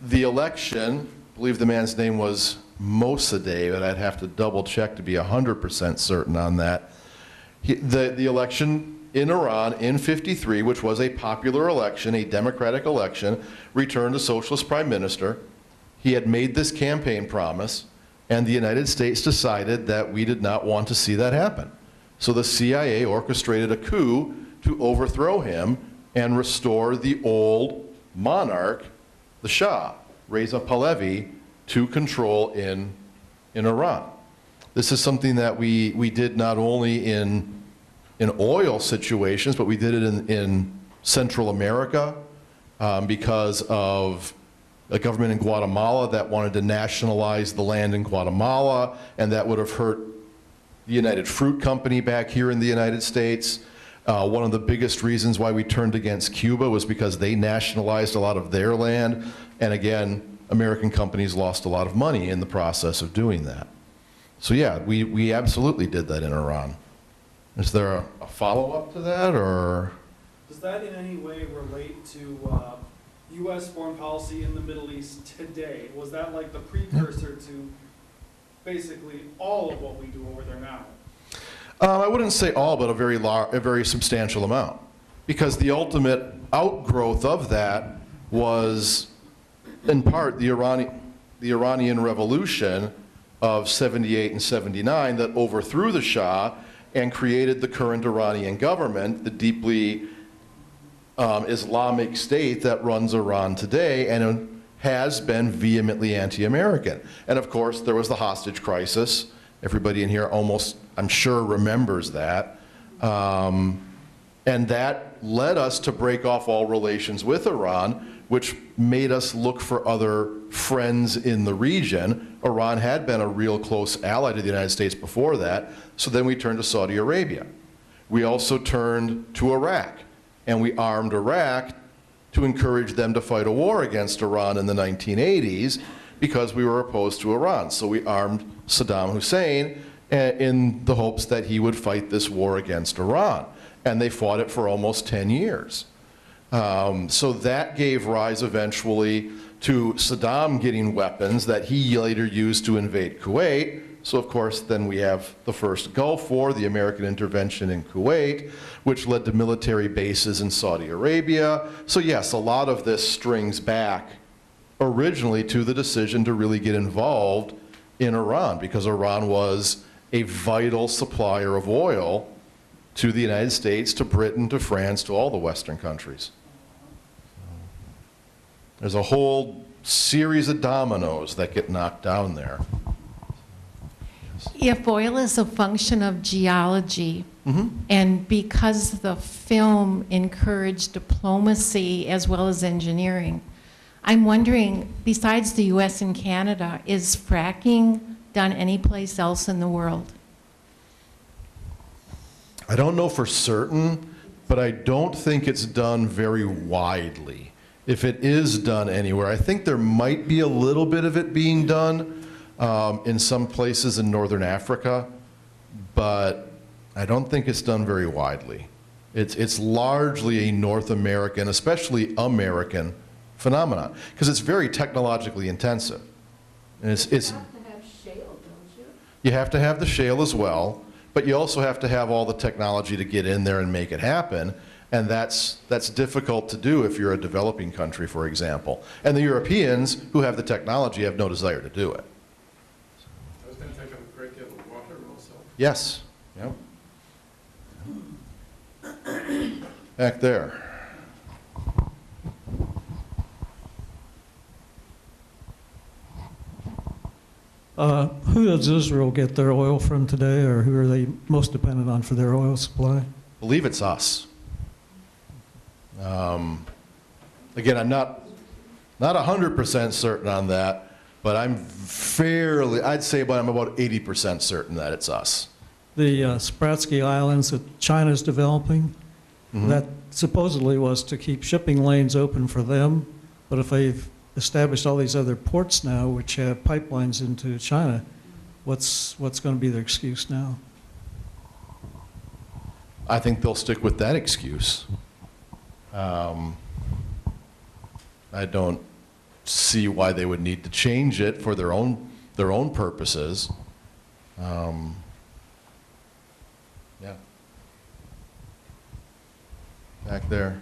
the election, I believe the man's name was Mossadegh, but I'd have to double check to be 100% certain on that. The election in Iran in '53, which was a popular election, a democratic election, returned a socialist prime minister. He had made this campaign promise, and the United States decided that we did not want to see that happen. So the CIA orchestrated a coup to overthrow him and restore the old monarch, the Shah, Reza Pahlavi, to control in Iran. This is something that we did not only in oil situations, but we did it in Central America because of a government in Guatemala that wanted to nationalize the land in Guatemala, and that would have hurt the United Fruit Company back here in the United States. One of the biggest reasons why we turned against Cuba was because they nationalized a lot of their land, and again, American companies lost a lot of money in the process of doing that. So yeah, we absolutely did that in Iran. Is there a follow-up to that, or? Does that in any way relate to U.S. foreign policy in the Middle East today? Was that like the precursor to basically all of what we do over there now? I wouldn't say all, but a very substantial amount. Because the ultimate outgrowth of that was, in part, the Iranian Revolution of 78 and 79 that overthrew the Shah and created the current Iranian government, the deeply Islamic state that runs Iran today, and has been vehemently anti-American. And of course, there was the hostage crisis. Everybody in here almost, I'm sure, remembers that. And that led us to break off all relations with Iran, which made us look for other friends in the region. Iran had been a real close ally to the United States before that, so then we turned to Saudi Arabia. We also turned to Iraq, and we armed Iraq to encourage them to fight a war against Iran in the 1980s because we were opposed to Iran. So we armed Saddam Hussein in the hopes that he would fight this war against Iran. And they fought it for almost 10 years. So that gave rise eventually to Saddam getting weapons that he later used to invade Kuwait. So of course then we have the first Gulf War, the American intervention in Kuwait, which led to military bases in Saudi Arabia. So yes, a lot of this strings back originally to the decision to really get involved in Iran, because Iran was a vital supplier of oil to the United States, to Britain, to France, to all the Western countries. There's a whole series of dominoes that get knocked down there. If oil is a function of geology, and because the film encouraged diplomacy as well as engineering, I'm wondering, besides the US and Canada, is fracking done anyplace else in the world? I don't know for certain, but I don't think it's done very widely. If it is done anywhere, I think there might be a little bit of it being done in some places in northern Africa, but I don't think it's done very widely. It's largely a North American, especially American, phenomenon, because it's very technologically intensive. And it's, You have to have shale, don't you? you have to have the shale as well, but you also have to have all the technology to get in there and make it happen. And that's difficult to do if you're a developing country, for example. And the Europeans, who have the technology, have no desire to do it. I was going to take up a great deal of water also. Yes. Yep. Back there. Who does Israel get their oil from today, or who are they most dependent on for their oil supply? I believe it's us. Again, I'm not 100% certain on that, but I'm I'd say I'm about 80% certain that it's us. The Spratsky Islands that China's developing, that supposedly was to keep shipping lanes open for them, but if they've established all these other ports now which have pipelines into China, what's going to be their excuse now? I think they'll stick with that excuse. I don't see why they would need to change it for their own purposes. Yeah. Back there.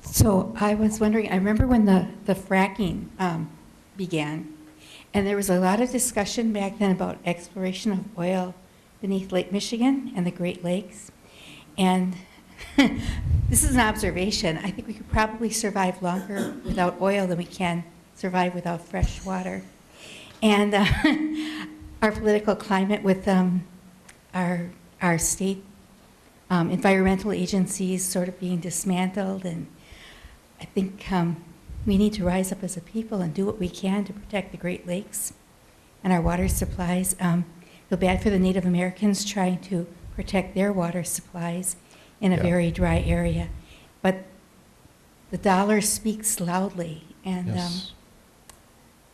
So I was wondering, I remember when the fracking began, and there was a lot of discussion back then about exploration of oil beneath Lake Michigan and the Great Lakes. And this is an observation. I think we could probably survive longer without oil than we can survive without fresh water. And our political climate with our state environmental agencies sort of being dismantled, and I think we need to rise up as a people and do what we can to protect the Great Lakes and our water supplies. Feel bad for the Native Americans trying to protect their water supplies in a very dry area. But the dollar speaks loudly, and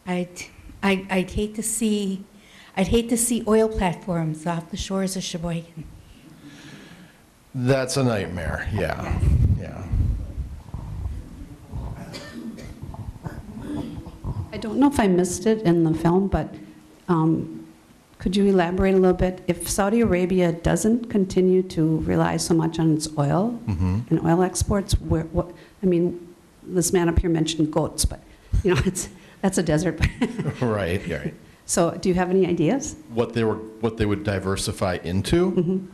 I'd hate to see I'd hate to see oil platforms off the shores of Sheboygan. That's a nightmare, yeah. I don't know if I missed it in the film, but could you elaborate a little bit? If Saudi Arabia doesn't continue to rely so much on its oil and oil exports, I mean, this man up here mentioned goats, but you know, that's a desert. Right. So, do you have any ideas? What they would diversify into?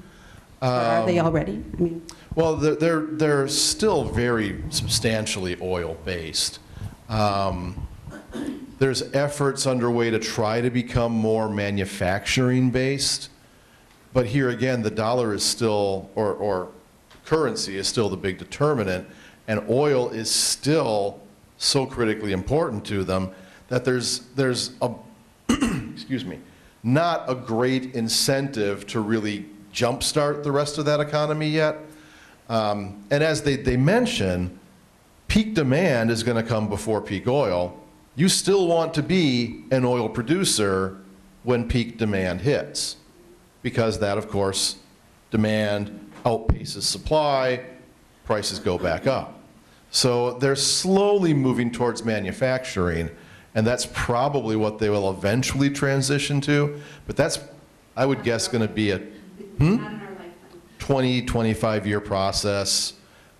Or are they already? I mean, well, they're still very substantially oil-based. There's efforts underway to try to become more manufacturing-based, but here again, the dollar is still, or currency is still the big determinant, and oil is still so critically important to them that there's a excuse me, not a great incentive to really jumpstart the rest of that economy yet. And as they mention, peak demand is going to come before peak oil. You still want to be an oil producer when peak demand hits, because that, of course, demand outpaces supply, prices go back up. So they're slowly moving towards manufacturing, and that's probably what they will eventually transition to. But that's, I would guess, going to be a 20, 25-year process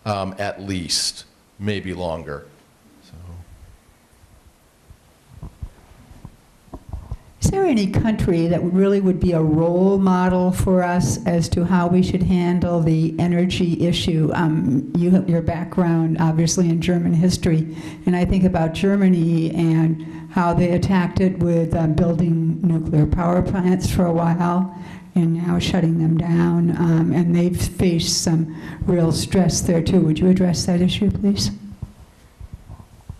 at least, maybe longer. Is there any country that really would be a role model for us as to how we should handle the energy issue? You have your background, obviously, in German history, and I think about Germany and how they attacked it with building nuclear power plants for a while, and now shutting them down, and they've faced some real stress there too. Would you address that issue, please?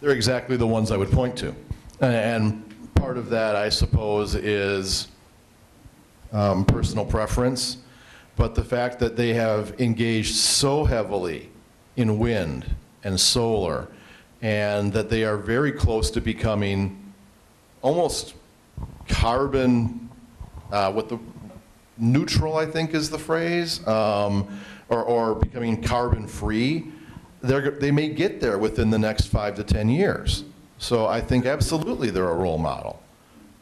They're exactly the ones I would point to, and part of that, I suppose, is personal preference, but the fact that they have engaged so heavily in wind and solar, and that they are very close to becoming almost carbon, what the neutral, I think is the phrase, or becoming carbon free. They may get there within the next 5 to 10 years. So I think absolutely they're a role model.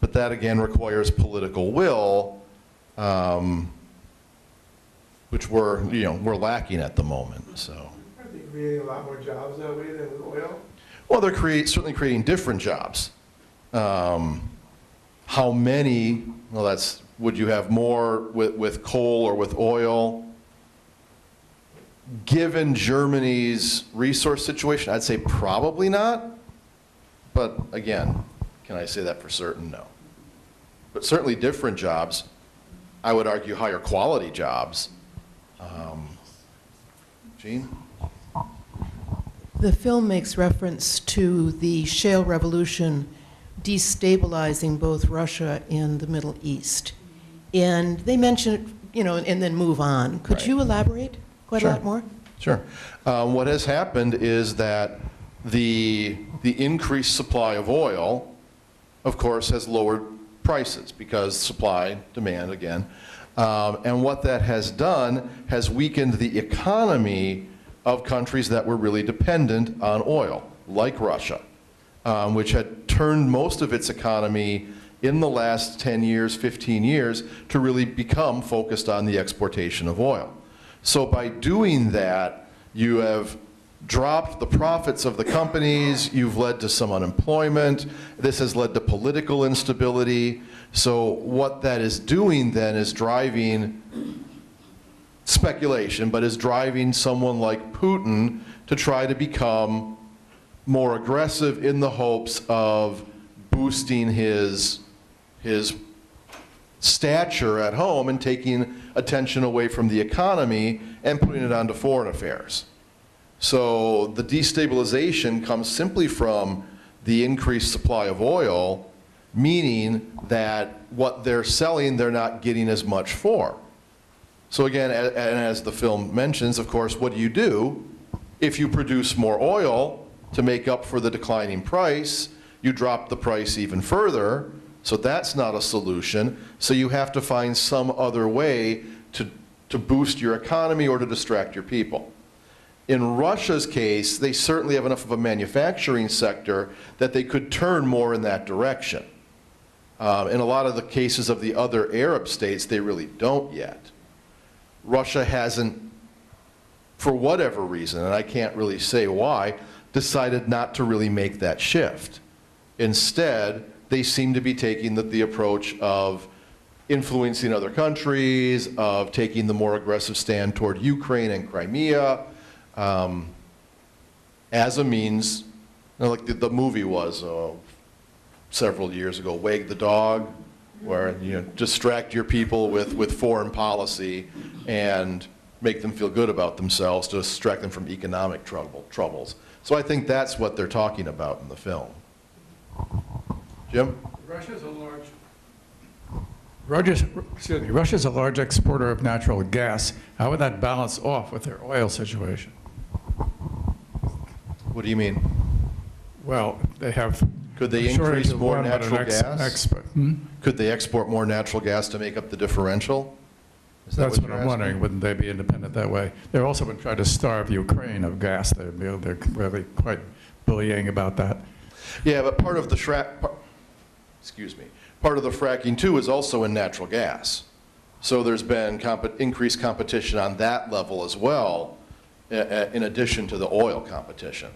But that again requires political will, which we're lacking at the moment. So. Are they creating a lot more jobs that way than with oil? Well, they're certainly creating different jobs. How many? Well, would you have more with coal or with oil? Given Germany's resource situation, I'd say probably not. But again, can I say that for certain? No. But certainly different jobs. I would argue higher quality jobs. Jean? The film makes reference to the shale revolution destabilizing both Russia and the Middle East. And they mention it, and then move on. Could you elaborate quite a lot more? Sure. What has happened is that the increased supply of oil, of course, has lowered prices because supply, demand again. And what that has done has weakened the economy of countries that were really dependent on oil, like Russia, which had turned most of its economy in the last 10 years, 15 years, to really become focused on the exportation of oil. So by doing that, you have dropped the profits of the companies, you've led to some unemployment, this has led to political instability. So what that is doing then is driving speculation, but is driving someone like Putin to try to become more aggressive in the hopes of boosting his stature at home and taking attention away from the economy and putting it onto foreign affairs. So the destabilization comes simply from the increased supply of oil, meaning that what they're selling, they're not getting as much for. So again, and as the film mentions, of course, what do? If you produce more oil to make up for the declining price, you drop the price even further, So that's not a solution. So you have to find some other way to boost your economy or to distract your people. In Russia's case, they certainly have enough of a manufacturing sector that they could turn more in that direction. In a lot of the cases of the other Arab states, they really don't yet. Russia hasn't, for whatever reason, and I can't really say why, decided not to really make that shift. Instead, they seem to be taking the approach of influencing other countries, of taking the more aggressive stand toward Ukraine and Crimea, as a means, like the movie was several years ago, Wag the Dog, where distract your people with foreign policy and make them feel good about themselves to distract them from economic troubles. So I think that's what they're talking about in the film. Jim? Russia's a large exporter of natural gas. How would that balance off with their oil situation? What do you mean? Well, they have. Could they increase more natural gas? Could they export more natural gas to make up the differential? That's what I'm wondering. Wouldn't they be independent that way? They've also been trying to starve Ukraine of gas. They're really quite bullying about that. Yeah, but part of the part of the fracking too is also in natural gas. So there's been increased competition on that level as well, in addition to the oil competition.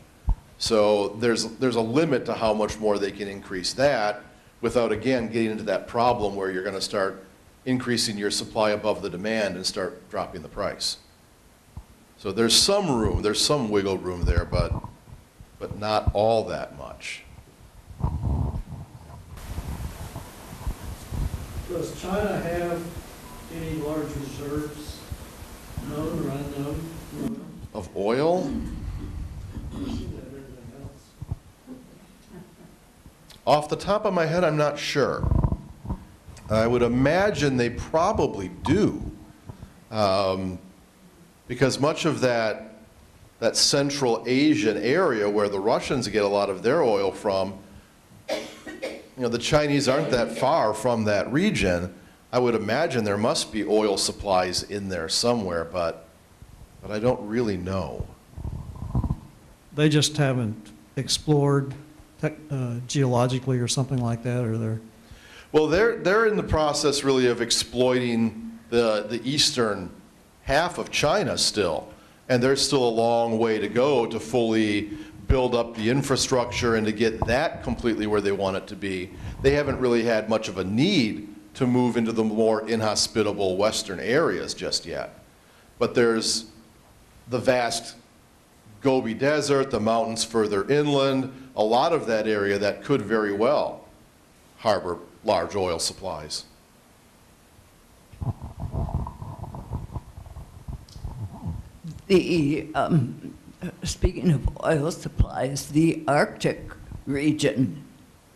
So there's a limit to how much more they can increase that without, again, getting into that problem where you're going to start increasing your supply above the demand and start dropping the price. So there's some room, there's some wiggle room there, but not all that much. Does China have any large reserves, known or unknown? Of oil? Off the top of my head, I'm not sure. I would imagine they probably do, because much of that Central Asian area where the Russians get a lot of their oil from, the Chinese aren't that far from that region. I would imagine there must be oil supplies in there somewhere, but I don't really know. They just haven't explored geologically or something like that, or they're... Well, they're in the process really of exploiting the eastern half of China still, and there's still a long way to go to fully build up the infrastructure and to get that completely where they want it to be. They haven't really had much of a need to move into the more inhospitable western areas just yet. But there's the vast Gobi Desert, the mountains further inland, a lot of that area that could very well harbor large oil supplies. Speaking of oil supplies, the Arctic region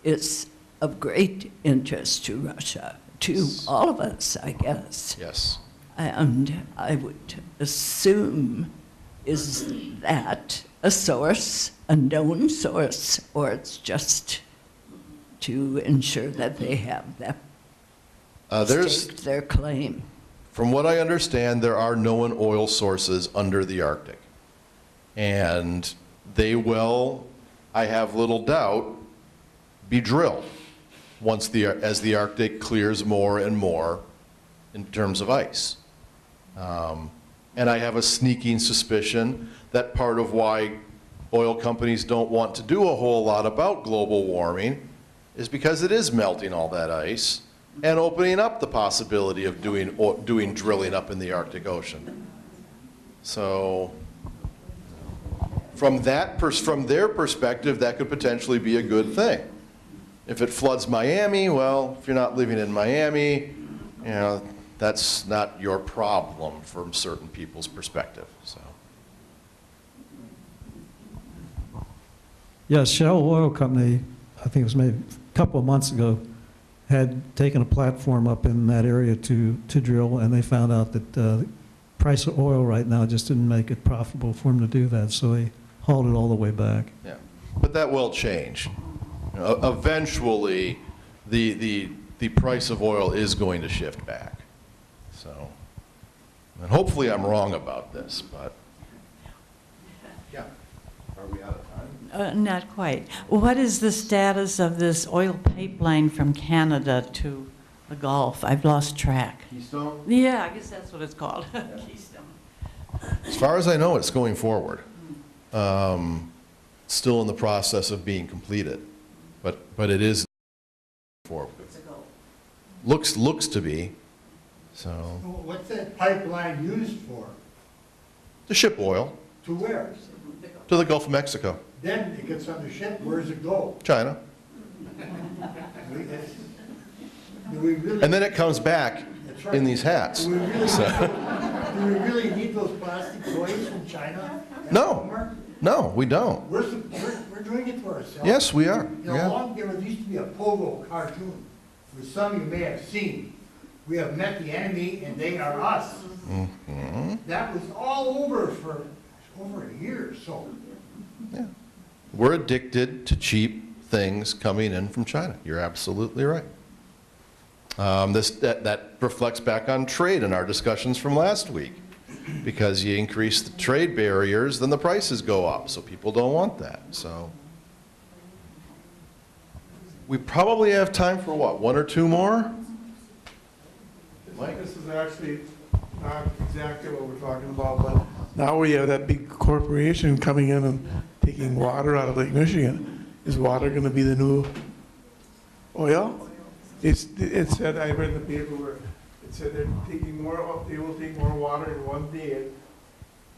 is of great interest to Russia, to all of us, I guess. Yes. And I would assume, is that a source, a known source, or it's just to ensure that they have that staked their claim? From what I understand, there are known oil sources under the Arctic. And they will, I have little doubt, be drilled as the Arctic clears more and more in terms of ice. And I have a sneaking suspicion that part of why oil companies don't want to do a whole lot about global warming is because it is melting all that ice and opening up the possibility of doing drilling up in the Arctic Ocean. So from their perspective, that could potentially be a good thing. If it floods Miami, well, if you're not living in Miami, that's not your problem from certain people's perspective. So. Yeah, Shell Oil Company, I think it was maybe a couple of months ago, had taken a platform up in that area to drill, and they found out that the price of oil right now just didn't make it profitable for them to do that, so they hauled it all the way back. Yeah, but that will change. Eventually, the price of oil is going to shift back. So, and hopefully I'm wrong about this, but, yeah. Are we out of time? Not quite. What is the status of this oil pipeline from Canada to the Gulf? I've lost track. Keystone? Yeah, I guess that's what it's called. Keystone. As far as I know, it's going forward. Still in the process of being completed, but it is forward. Looks to be. So. What's that pipeline used for? To ship oil. To where? To the Gulf of Mexico. Then it gets on the ship, where does it go? China. Do we really? And then it comes back right. in these hats. Do we really, So. do we really need those plastic toys from China? No, we don't. We're doing it for ourselves. Yes, we are. You know, long ago, there used to be a Pogo cartoon, which some of you may have seen. We have met the enemy and they are us. Mm-hmm. That was all over for over a year or so. Yeah. We're addicted to cheap things coming in from China. You're absolutely right. That reflects back on trade in our discussions from last week. Because you increase the trade barriers, then the prices go up. So people don't want that. So we probably have time for what, one or two more? Mike? This is actually not exactly what we're talking about, but now we have that big corporation coming in and taking water out of Lake Michigan. Is water going to be the new oil? It said, I read in the paper where it said they will take more water in one day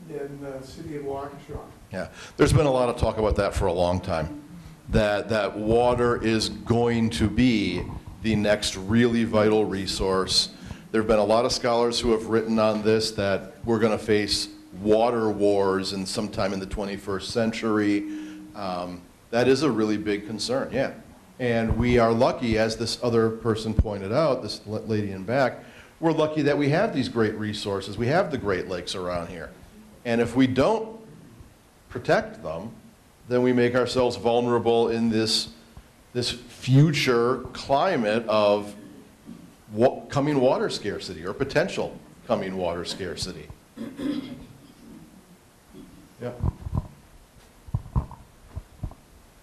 than the city of Waukesha. Yeah, there's been a lot of talk about that for a long time. That water is going to be the next really vital resource. There have been a lot of scholars who have written on this, that we're going to face water wars in sometime in the 21st century. That is a really big concern, yeah. And we are lucky, as this other person pointed out, this lady in back, we're lucky that we have these great resources. We have the Great Lakes around here. And if we don't protect them, then we make ourselves vulnerable in this future climate of coming water scarcity or potential coming water scarcity. Yeah.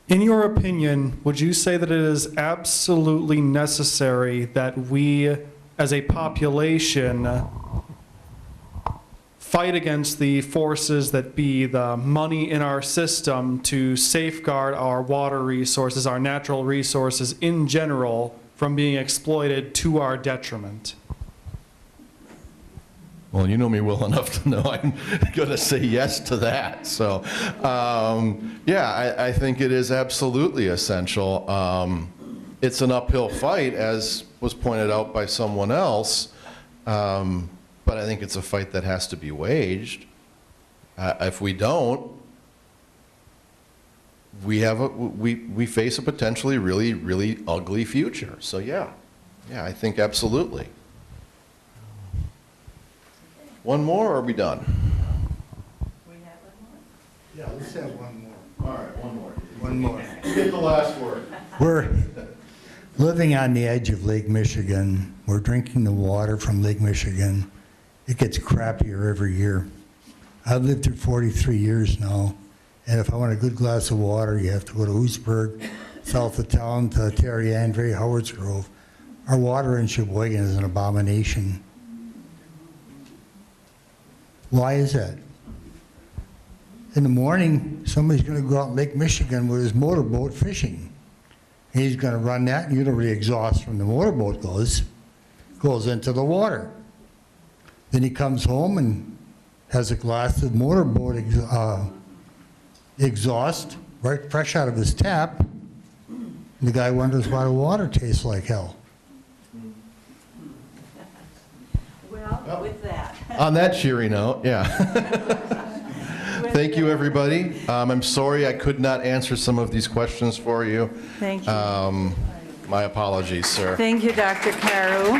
In your opinion, would you say that it is absolutely necessary that we, as a population, fight against the forces that be the money in our system to safeguard our water resources, our natural resources in general, from being exploited to our detriment? Well, you know me well enough to know I'm going to say yes to that. So, yeah, I think it is absolutely essential. It's an uphill fight, as was pointed out by someone else, but I think it's a fight that has to be waged. If we don't, we face a potentially really, really ugly future. So, yeah, I think absolutely. One more, or are we done? Yeah, let's have one more. All right, one more. One more. You get the last word. We're living on the edge of Lake Michigan. We're drinking the water from Lake Michigan. It gets crappier every year. I've lived here 43 years now, and if I want a good glass of water, you have to go to Oostburg, south of town, to Terry Andre, Howard's Grove. Our water in Sheboygan is an abomination. Why is that? In the morning, somebody's going to go out in Lake Michigan with his motorboat fishing. He's going to run that, and you know where the exhaust from the motorboat goes into the water. Then he comes home and has a glass of motorboat exhaust right fresh out of his tap. And the guy wonders why the water tastes like hell. Well, with that. On that cheery note, yeah. Thank you, everybody. I'm sorry I could not answer some of these questions for you. Thank you. My apologies, sir. Thank you, Dr. Karau.